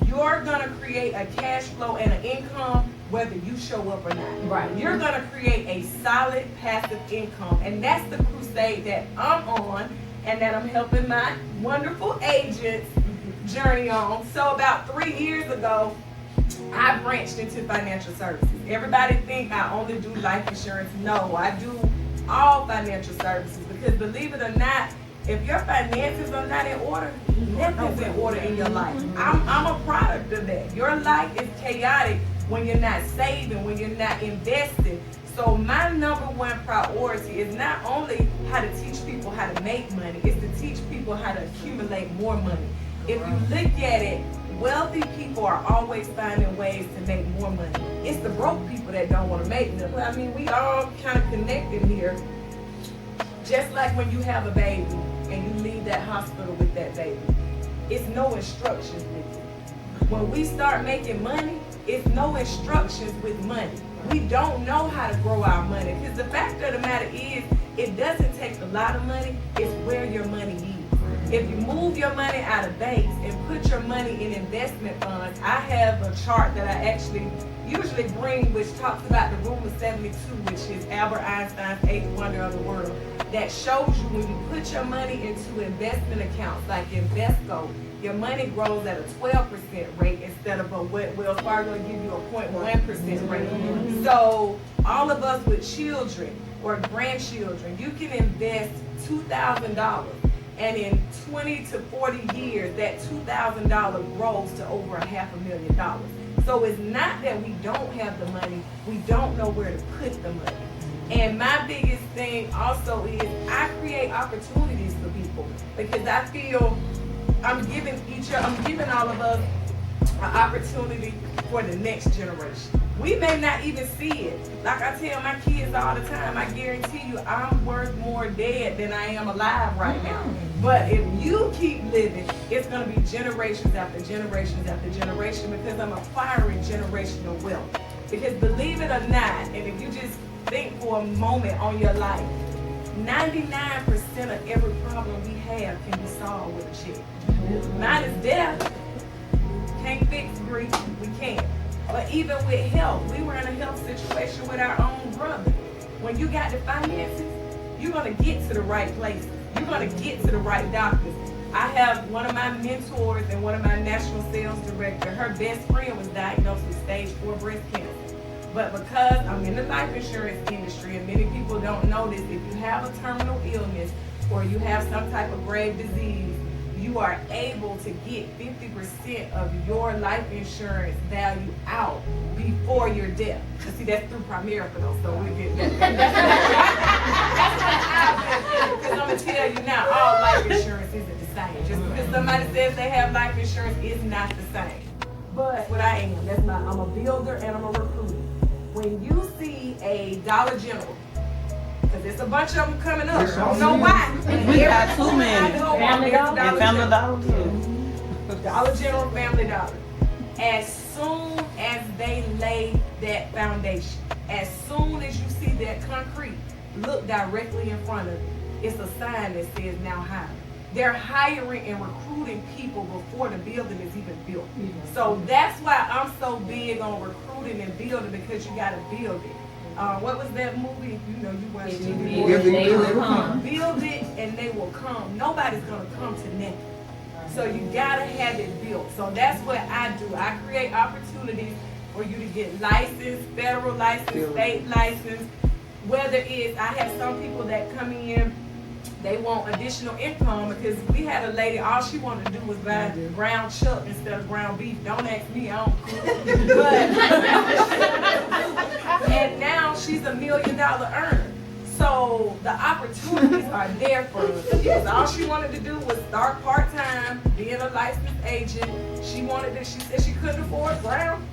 you're gonna create a cash flow and an income whether you show up or not. Right. You're gonna create a solid passive income. And that's the crusade that I'm on and that I'm helping my wonderful agents journey on. So about 3 years ago, I branched into financial services. Everybody think I only do life insurance. No, I do all financial services because believe it or not, if your finances are not in order, nothing's in order in your life. I'm a product of that. Your life is chaotic when you're not saving, when you're not investing. So my number one priority is not only how to teach people how to make money, it's to teach people how to accumulate more money. If you look at it, wealthy people are always finding ways to make more money. It's the broke people that don't want to make them. I mean, we all kind of connected here. Just like when you have a baby and you leave that hospital with that baby, it's no instructions with it. When we start making money, it's no instructions with money. We don't know how to grow our money because the fact of the matter is, it doesn't take a lot of money, it's where your money is. If you move your money out of banks and put your money in investment funds, I have a chart that I actually usually bring, which talks about the rule of 72, which is Albert Einstein's 8th wonder of the world, that shows you when you put your money into investment accounts like Invesco, your money grows at a 12% rate instead of what Wells Fargo will give you a 0.1% rate. So all of us with children or grandchildren, you can invest $2,000. And in 20 to 40 years, that $2,000 grows to over $500,000. So it's not that we don't have the money, we don't know where to put the money. And my biggest thing also is I create opportunities for people because I feel I'm giving all of us an opportunity for the next generation. We may not even see it. Like I tell my kids all the time, I guarantee you I'm worth more dead than I am alive right now. But if you keep living, it's going to be generations after generations after generation because I'm acquiring generational wealth. Because believe it or not, and if you just think for a moment on your life, 99% of every problem we have can be solved with a check. Mine is death. Can't fix grief, we can't. But even with health, we were in a health situation with our own brother. When you got the finances, you're gonna get to the right places. You're gonna get to the right doctors. I have one of my mentors and one of my national sales director, her best friend was diagnosed with stage 4 breast cancer. But because I'm in the life insurance industry, and many people don't know this, if you have a terminal illness or you have some type of grave disease, you are able to get 50% of your life insurance value out before your death. So see, that's through Primerica though, so we get that. That's what I'm gonna tell you now, all life insurance isn't the same. Just because somebody says they have life insurance is not the same. But what I am, I'm a builder and I'm a recruiter. When you see a Dollar General, because there's a bunch of them coming up. I don't know why. We got too many. Family Dollar. And Family Dollar too. Dollar General, Family Dollar. As soon as they lay that foundation, as soon as you see that concrete, look directly in front of it. It's a sign that says now hire. They're hiring and recruiting people before the building is even built. So that's why I'm so big on recruiting and building, because you got to build it. What was that movie? You know, you watched it. They will come. Build it and they will come. Nobody's going to come to nothing. So you got to have it built. So that's what I do. I create opportunities for you to get licensed, federal license, state license. Whether it's, I have some people that come in, they want additional income, because we had a lady, all she wanted to do was buy ground chuck instead of ground beef. Don't ask me, I don't cook. And now she's $1 million earner. So the opportunities are there for her. Because all she wanted to do was start part-time, being a licensed agent. She said she couldn't afford ground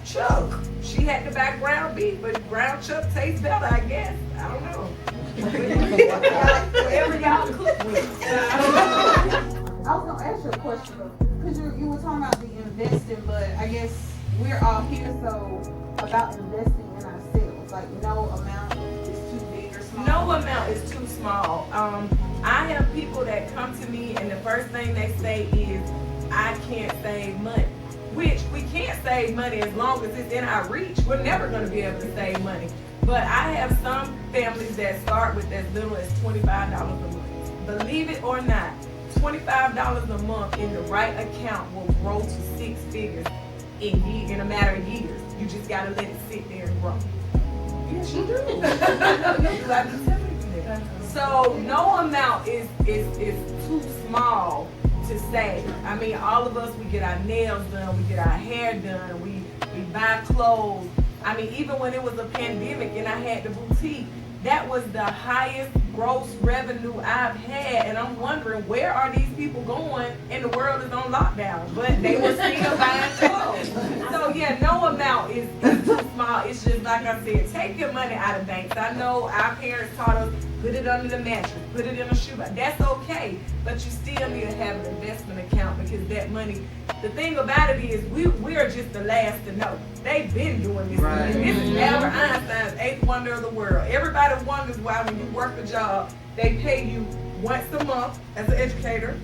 chuck. She had to buy ground beef, but ground chuck tastes better, I guess. I don't know. Whatever y'all cook with. I was gonna ask you a question because you were talking about the investing, but I guess we're all here about investing in ourselves. Like no amount is too big or small. No amount is too small. I have people that come to me and the first thing they say is, I can't save money. Which we can't save money as long as it's in our reach. We're never going to be able to save money. But I have some families that start with as little as $25 a month. Believe it or not, $25 a month in the right account will grow to 6 figures in a matter of years. You just got to let it sit there and grow. Yes, you do. I can tell you that. So no amount is too small to save. I mean, all of us, we get our nails done, we get our hair done, we buy clothes. I mean, even when it was a pandemic and I had the boutique, that was the highest gross revenue I've had, and I'm wondering, where are these people going? And the world is on lockdown, but they were still buying clothes. So yeah, no amount is too small. It's just like I said, take your money out of banks. I know our parents taught us, put it under the mattress, put it in a shoebox. That's okay, but you still need to have an investment account, because that money, the thing about it is we are just the last to know. They've been doing this. Right. This is Albert Einstein's 8th wonder of the world. Everybody wonders why when you work a job, they pay you once a month as an educator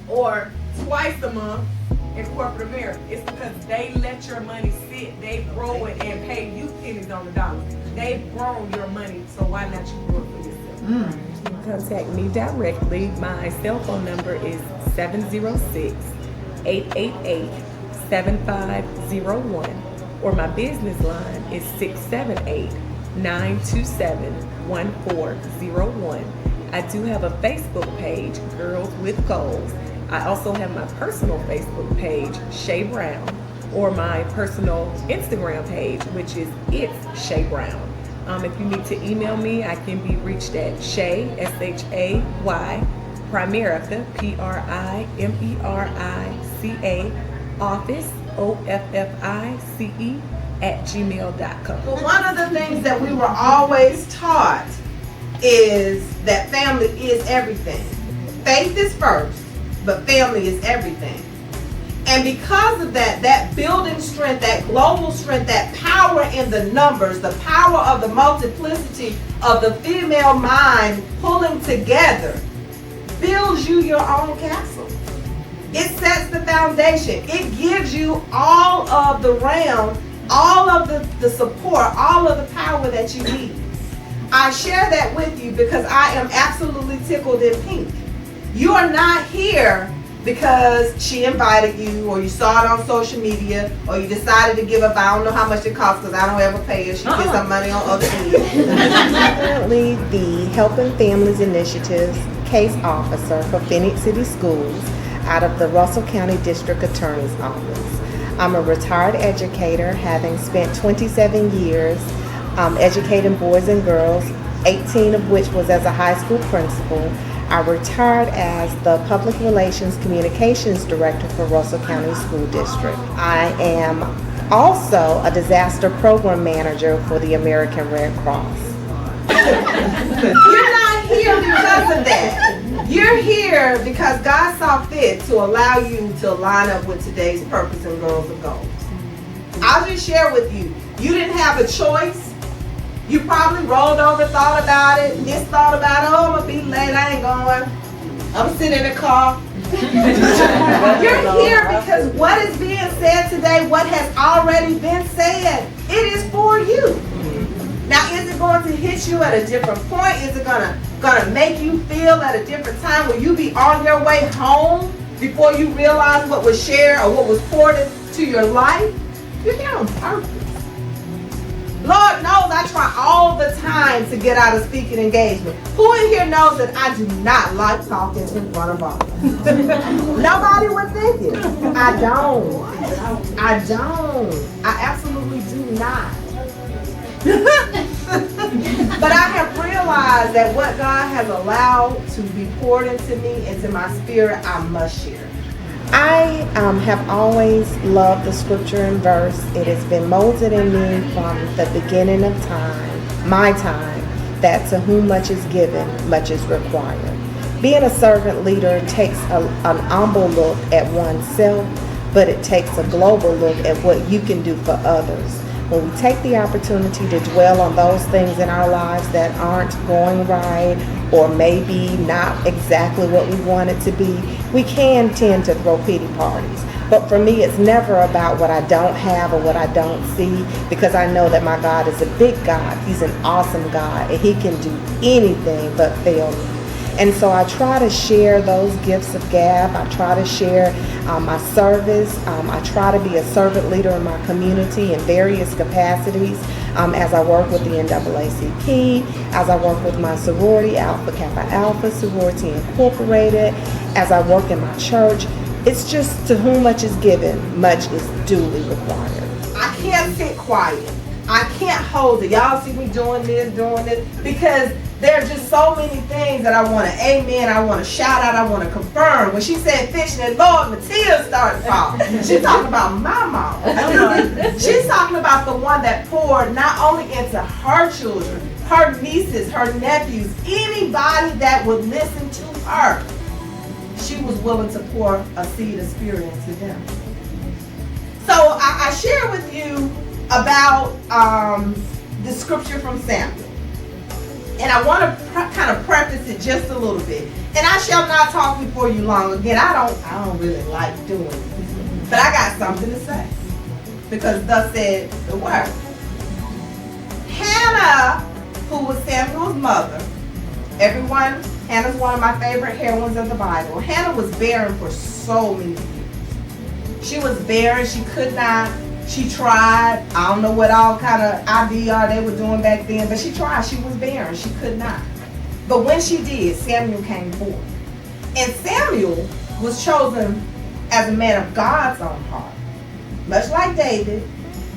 or twice a month in corporate America. It's because they let your money sit, they grow it and pay you pennies on the dollar. They've grown your money, so why not you grow it for yourself? You can contact me directly. My cell phone number is 706-888-7501, or my business line is 678-927-1401. I do have a Facebook page, Girls with Goals. I also have my personal Facebook page, Shay Brown, or my personal Instagram page, which is It's Shay Brown. If you need to email me, I can be reached at Shay, S-H-A-Y, Primerica, P-R-I-M-E-R-I-C-A, office, O-F-F-I-C-E, @gmail.com. Well, one of the things that we were always taught is that family is everything. Faith is first, but family is everything. And because of that, that building strength, that global strength, that power in the numbers, the power of the multiplicity of the female mind pulling together, builds you your own castle. It sets the foundation. It gives you all of the realm, all of the support, all of the power that you need. I share that with you because I am absolutely tickled in pink. You are not here because she invited you, or you saw it on social media, or you decided to give up. I don't know how much it costs because I don't ever pay her. She gets some money on other ends. Currently the Helping Families Initiative's case officer for Phoenix City Schools out of the Russell County District Attorney's Office. I'm a retired educator, having spent 27 years educating boys and girls, 18 of which was as a high school principal. I retired as the Public Relations Communications Director for Russell County School District. I am also a disaster program manager for the American Red Cross. You're not here because of that. You're here because God saw fit to allow you to line up with today's purpose and Girls of Goals. I'll just share with you, you didn't have a choice. You probably rolled over, thought about it, thought about it. Oh, I'm going to be late, I ain't going. I'm sitting in the car. You're here because what is being said today, what has already been said, it is for you. Now, is it going to hit you at a different point? Is it gonna make you feel at a different time? Will you be on your way home before you realize what was shared or what was poured into your life? You're here on purpose. Lord knows I try all the time to get out of speaking engagement. Who in here knows that I do not like talking in front of others? Nobody would think it. I don't. I absolutely do not. But I have realized that what God has allowed to be poured into me, into my spirit, I must share. I have always loved the scripture and verse. It has been molded in me from the beginning of time, my time, that to whom much is given, much is required. Being a servant leader takes an humble look at oneself, but it takes a global look at what you can do for others. When we take the opportunity to dwell on those things in our lives that aren't going right, or maybe not exactly what we want it to be, we can tend to throw pity parties. But for me, it's never about what I don't have or what I don't see, because I know that my God is a big God. He's an awesome God, and He can do anything but fail me. And so I try to share those gifts of gab. I try to share my service. I try to be a servant leader in my community in various capacities as I work with the NAACP, as I work with my sorority, Alpha Kappa Alpha, Sorority Incorporated, as I work in my church. It's just to whom much is given, much is duly required. I can't sit quiet. I can't hold it. Y'all see me doing this, because there are just so many things that I want to amen, I want to shout out, I want to confirm. When she said fishing, and Lord, my tears started falling. She's talking about my mom. She's talking about the one that poured not only into her children, her nieces, her nephews, anybody that would listen to her. She was willing to pour a seed of spirit into them. So I share with you about the scripture from Samuel. And I want to kind of preface it just a little bit. And I shall not talk before you long. Again, I don't really like doing it. But I got something to say. Because thus said the word. Hannah, who was Samuel's mother, Hannah's one of my favorite heroines of the Bible. Hannah was barren for so many years. She was barren. She could not. She tried. I don't know what all kind of IVR they were doing back then, but she tried. She was barren. She could not. But when she did, Samuel came forth. And Samuel was chosen as a man of God's own heart. Much like David,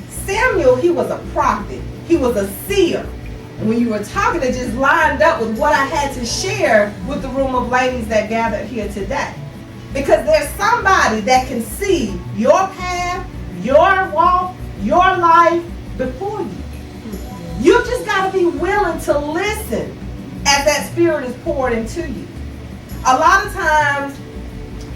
Samuel, he was a prophet. He was a seer. And when you were talking, it just lined up with what I had to share with the room of ladies that gathered here today. Because there's somebody that can see your path, your walk, your life before you. You just got to be willing to listen as that spirit is poured into you. A lot of times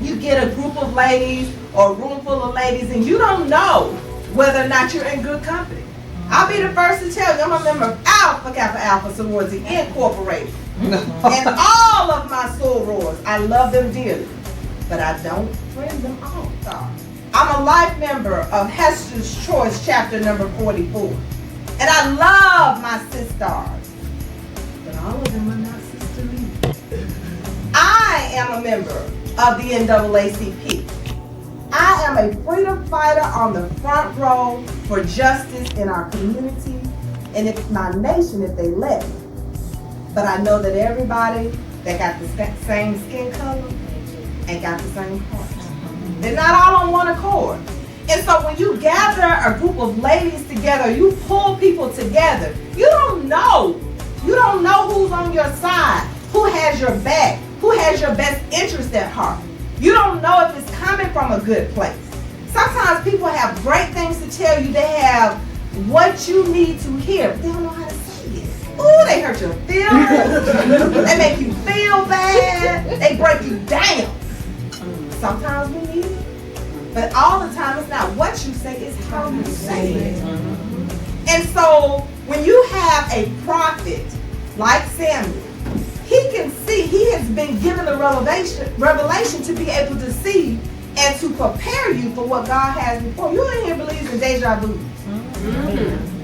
you get a group of ladies or a room full of ladies and you don't know whether or not you're in good company. I'll be the first to tell you, I'm a member of Alpha Kappa Alpha Sorority Incorporated. And all of my sorors, I love them dearly, but I don't friend them all. I'm a life member of Hester's Choice Chapter number 44. And I love my sisters, but all of them are not sisterly. I am a member of the NAACP. I am a freedom fighter on the front row for justice in our community and in my nation if they let me. But I know that everybody that got the same skin color ain't got the same heart. They're not all on one accord. And so when you gather a group of ladies together, you pull people together, you don't know who's on your side, who has your back, who has your best interest at heart. You don't know if it's coming from a good place. Sometimes people have great things to tell you. They have what you need to hear, but they don't know how to say it. Ooh, they hurt your feelings. They make you feel bad. They break you down. Sometimes we need it, but all the time it's not what you say, it's how you say it. And so when you have a prophet like Samuel, he can see, he has been given the revelation to be able to see and to prepare you for what God has before you. Ain't here believes in deja vu.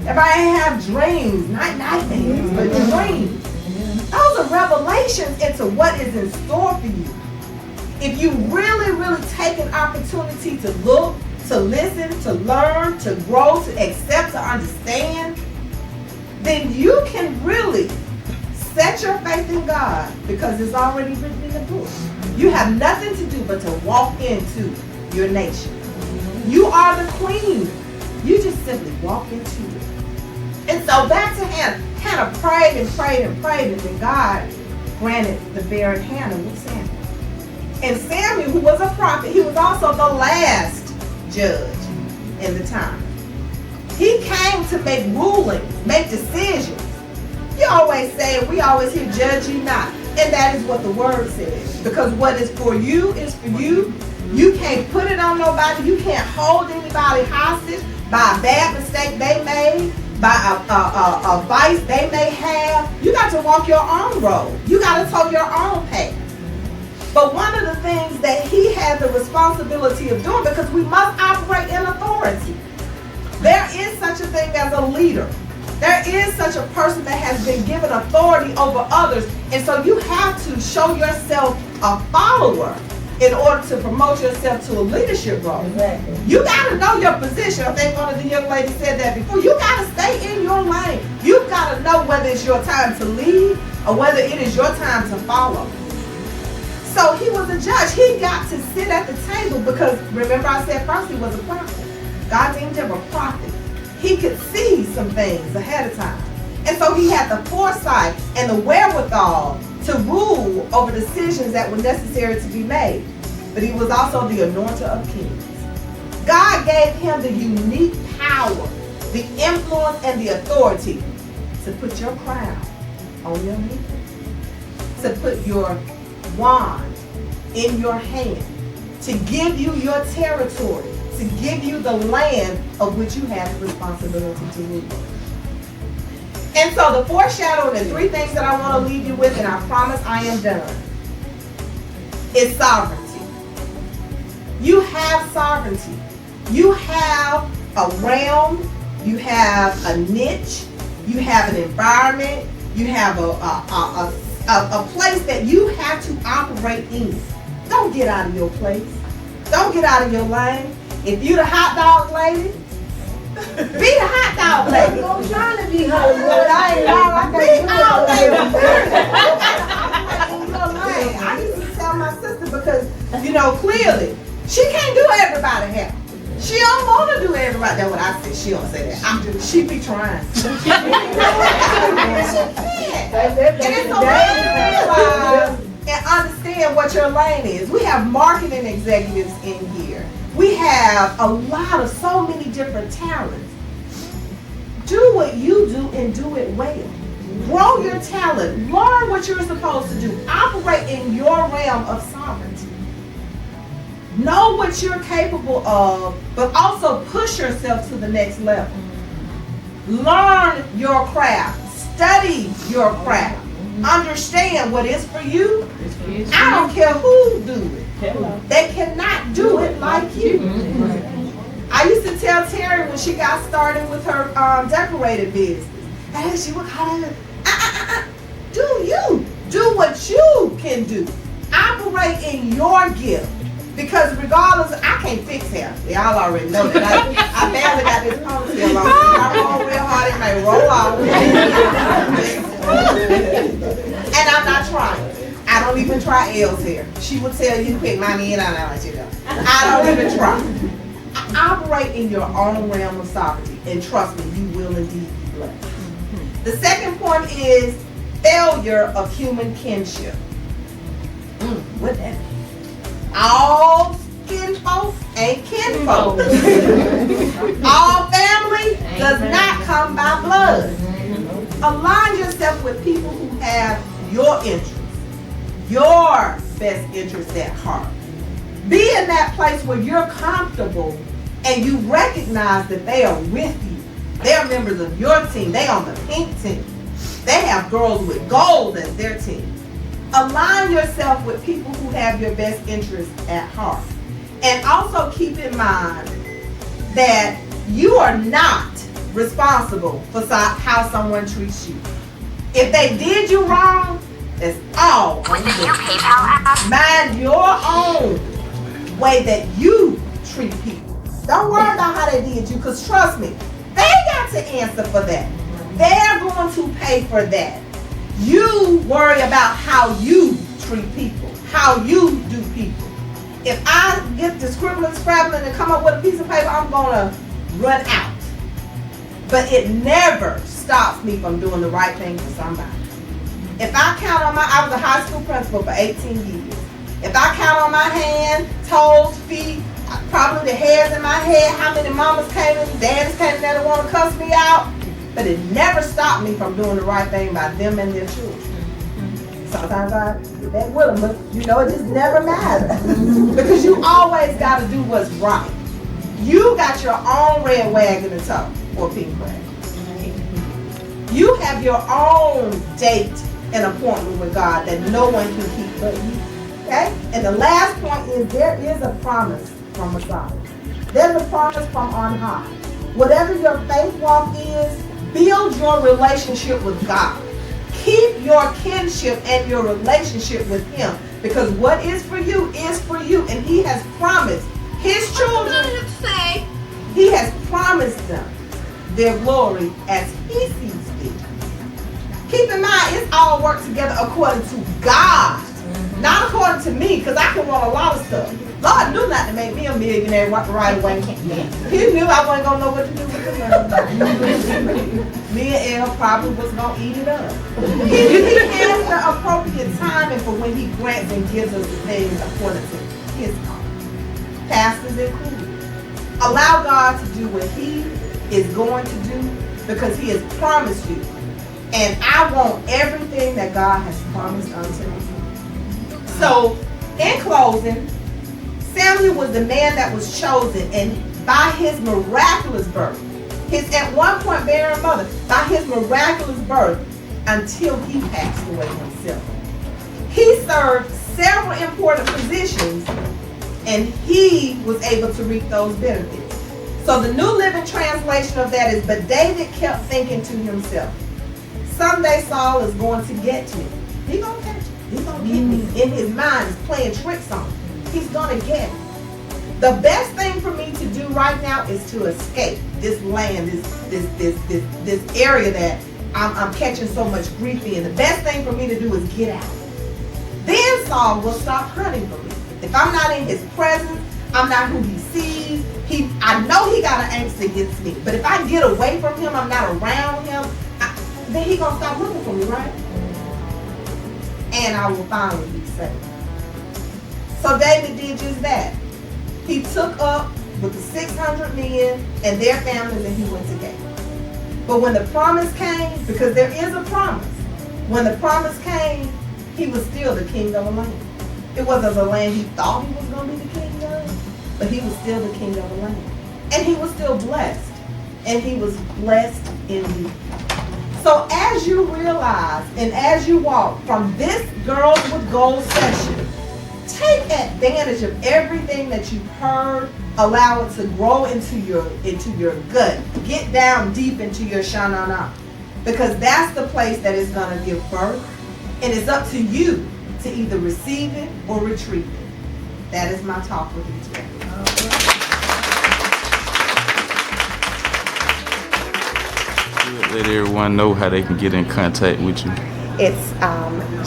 Everybody have dreams, not nightmares, but dreams. Those are revelations into what is in store for you. If you really, really take an opportunity to look, to listen, to learn, to grow, to accept, to understand, then you can really set your faith in God because it's already written in the book. You have nothing to do but to walk into your nation. You are the queen. You just simply walk into it. And so back to Hannah. Hannah prayed and prayed and prayed, and then God granted the barren Hannah with Samuel. And Samuel, who was a prophet, he was also the last judge in the time. He came to make rulings, make decisions. You always say, we always hear, judge ye not. And that is what the word says. Because what is for you is for you. You can't put it on nobody. You can't hold anybody hostage by a bad mistake they made, by a vice they may have. You got to walk your own road. You got to toe your own path. But one of the things that he had the responsibility of doing, because we must operate in authority. There is such a thing as a leader. There is such a person that has been given authority over others. And so you have to show yourself a follower in order to promote yourself to a leadership role. Exactly. You got to know your position. I think one of the young ladies said that before. You got to stay in your lane. You've got to know whether it's your time to lead or whether it is your time to follow. So he was a judge. He got to sit at the table because, remember I said first he was a prophet. God deemed him a prophet. He could see some things ahead of time. And so he had the foresight and the wherewithal to rule over decisions that were necessary to be made. But he was also the anointer of kings. God gave him the unique power, the influence, and the authority to put your crown on your head, to put your wand in your hand, to give you your territory, to give you the land of which you have the responsibility to rule. And so the foreshadowing, the three things that I want to leave you with, and I promise I am done, is sovereignty. You have sovereignty. You have a realm, you have a niche, you have an environment, you have a place that you have to operate in. Don't get out of your place. Don't get out of your lane. If you the hot dog lady, be the hot dog lady. I'm trying to be Hollywood. I ain't I used to tell my sister because, clearly, she can't do everybody happy. She don't want to do everybody. That's what I said. She don't say that. She be trying. She can't. And it's so hard to realize and understand what your lane is. We have marketing executives in here. We have so many different talents. Do what you do and do it well. Grow your talent. Learn what you're supposed to do. Operate in your realm of sovereignty. Know what you're capable of, but also push yourself to the next level. Learn your craft. Study your craft. Understand what is for you. I don't care who do it. They cannot do it like you. I used to tell Terry when she got started with her decorated business, and she would kind of, do you. Do what you can do. Operate in your gift. Because regardless, I can't fix hair. Y'all already know that. I barely got this ponytail on. I roll real hard, it may roll off. And I'm not trying. I don't even try Elle's hair. She would tell you, pick my end out, I'll let you know. I don't even try. Operate in your own realm of sovereignty. And trust me, you will indeed be blessed. The second point is failure of human kinship. What that mean? All kinfolk ain't kinfolk. All family does not come by blood. Align yourself with people who have your interests, your best interests at heart. Be in that place where you're comfortable and you recognize that they are with you. They're members of your team. They on the pink team. They have girls with gold as their team. Align yourself with people who have your best interests at heart. And also keep in mind that you are not responsible for how someone treats you. If they did you wrong, that's all. Mind your own way that you treat people. Don't worry about how they did you, because trust me, they got to answer for that. They're going to pay for that. You worry about how you treat people, how you do people. If I get to scribbling, scrabbling, and come up with a piece of paper, I'm gonna run out. But it never stops me from doing the right thing for somebody. If I count on I was a high school principal for 18 years. If I count on my hand, toes, feet, probably the hairs in my head, how many mamas came and daddies came that want to cuss me out, but it never stopped me from doing the right thing by them and their children. Sometimes I get that with them, but you know, it just never matters. Because you always got to do what's right. You got your own red wagon to tow, or pink wagon. You have your own date and appointment with God that no one can keep but you. Okay? And the last point is there is a promise from Messiah. There's a promise from on high. Whatever your faith walk is, build your relationship with God. Keep your kinship and your relationship with Him. Because what is for you is for you. And He has promised His children, He has promised them their glory as He sees fit. Keep in mind, it's all work together according to God. Not according to me, because I can want a lot of stuff. Lord knew not to make me a millionaire right away. He knew I wasn't going to know what to do with the money. Me and Elle probably was going to eat it up. He has the appropriate timing for when He grants and gives us the things according to His heart. Pastors included. Allow God to do what He is going to do because He has promised you. And I want everything that God has promised unto me. So, in closing, Samuel was the man that was chosen, and by his miraculous birth, his at one point barren mother, by his miraculous birth, until he passed away himself. He served several important positions, and he was able to reap those benefits. So the New Living Translation of that is, but David kept thinking to himself, someday Saul is going to get me. He's going to catch me. He's going to get me. In his mind, he's playing tricks on me. He's going to get me. The best thing for me to do right now is to escape this land, this area that I'm catching so much grief in. The best thing for me to do is get out. Then Saul will stop hunting for me. If I'm not in his presence, I'm not who he sees. I know he got an angst against me. But if I get away from him, I'm not around him, then he's going to stop looking for me, right? And I will finally be safe. So David did just that. He took up with the 600 men and their families and he went to Gate. But when the promise came, because there is a promise, when the promise came, he was still the king of a land. It wasn't the land he thought he was going to be the king of. but he was still the king of the land. And he was still blessed. And he was blessed indeed. So as you realize and as you walk from this Girls with Goals session, take advantage of everything that you've heard. Allow it to grow into your gut. Get down deep into your Shana, because that's the place that is going to give birth. And it's up to you to either receive it or retrieve it. That is my talk with you today. Let everyone know how they can get in contact with you. It's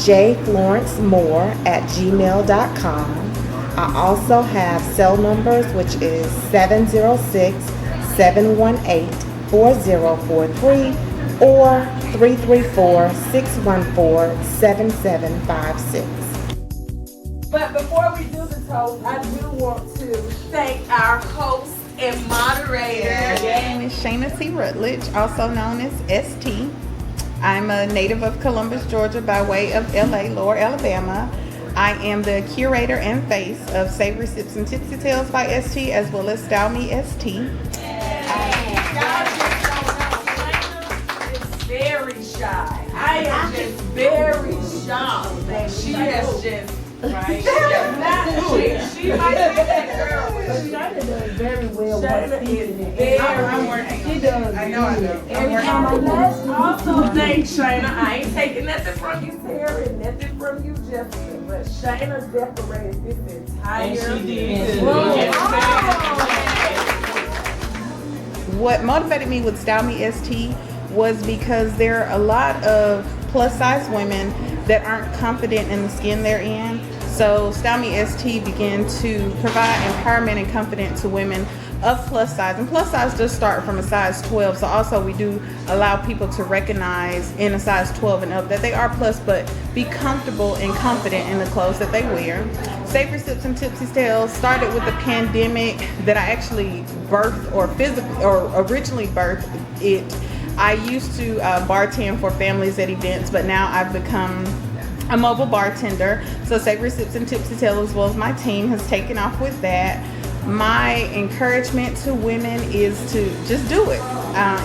jflorencemore@gmail.com. I also have cell numbers, which is 706-718-4043 or 334-614-7756. But before we do the toast, I do want to thank our host and moderator. My name is Shana ST Rutledge, also known as ST. I'm a native of Columbus, Georgia, by way of LA, Lower Alabama. I am the curator and face of Savory Sips and Tipsy Tales by ST, as well as Style Me ST. Very shy. I am just very shocked that she has just right. She might be that girl. Shana does very well. Shana is very. I'm working. She does. I know. Every time I also thank Shana. I ain't taking nothing from you, Sarah, and nothing from you, Jessica. But Shana decorated this entire room. What motivated me with Style Me ST was because there are a lot of plus size women that aren't confident in the skin they're in. So Style Me ST began to provide empowerment and confidence to women of plus size. And plus size does start from a size 12. So also we do allow people to recognize in a size 12 and up that they are plus, but be comfortable and confident in the clothes that they wear. Savory Sips and Tipsy Tales started with the pandemic that I actually birthed or originally birthed it. I used to bartend for families at events, but now I've become a mobile bartender. So Savory Sips and Tipsy Tales, as well as my team, has taken off with that. My encouragement to women is to just do it.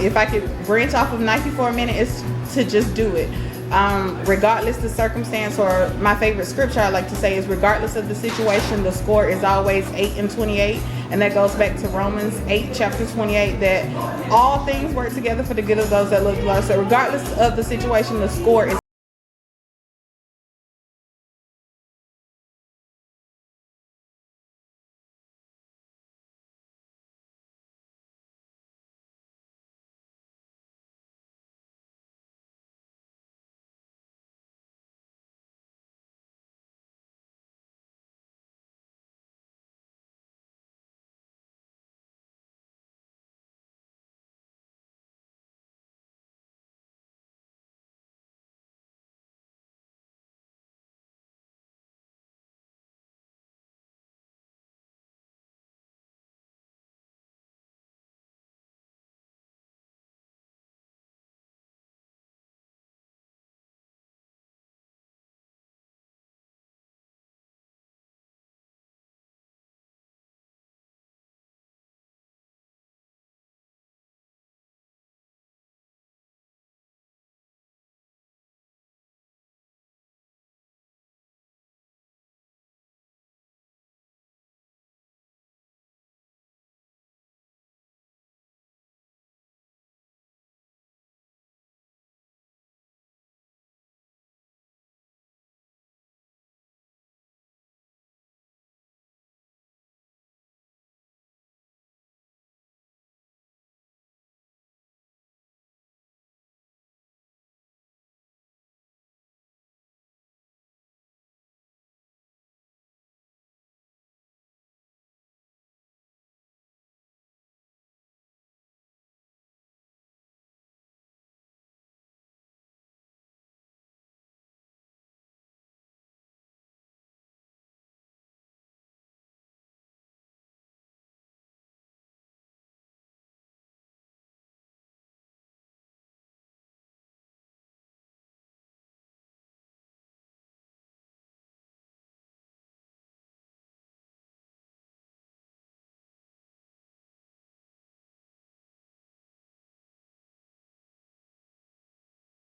If I could branch off of Nike for a minute, it's to just do it. Regardless the circumstance, or my favorite scripture I like to say is, regardless of the situation, the score is always 8-28. And that goes back to Romans 8, chapter 28, that all things work together for the good of those that love the Lord. So regardless of the situation, the score is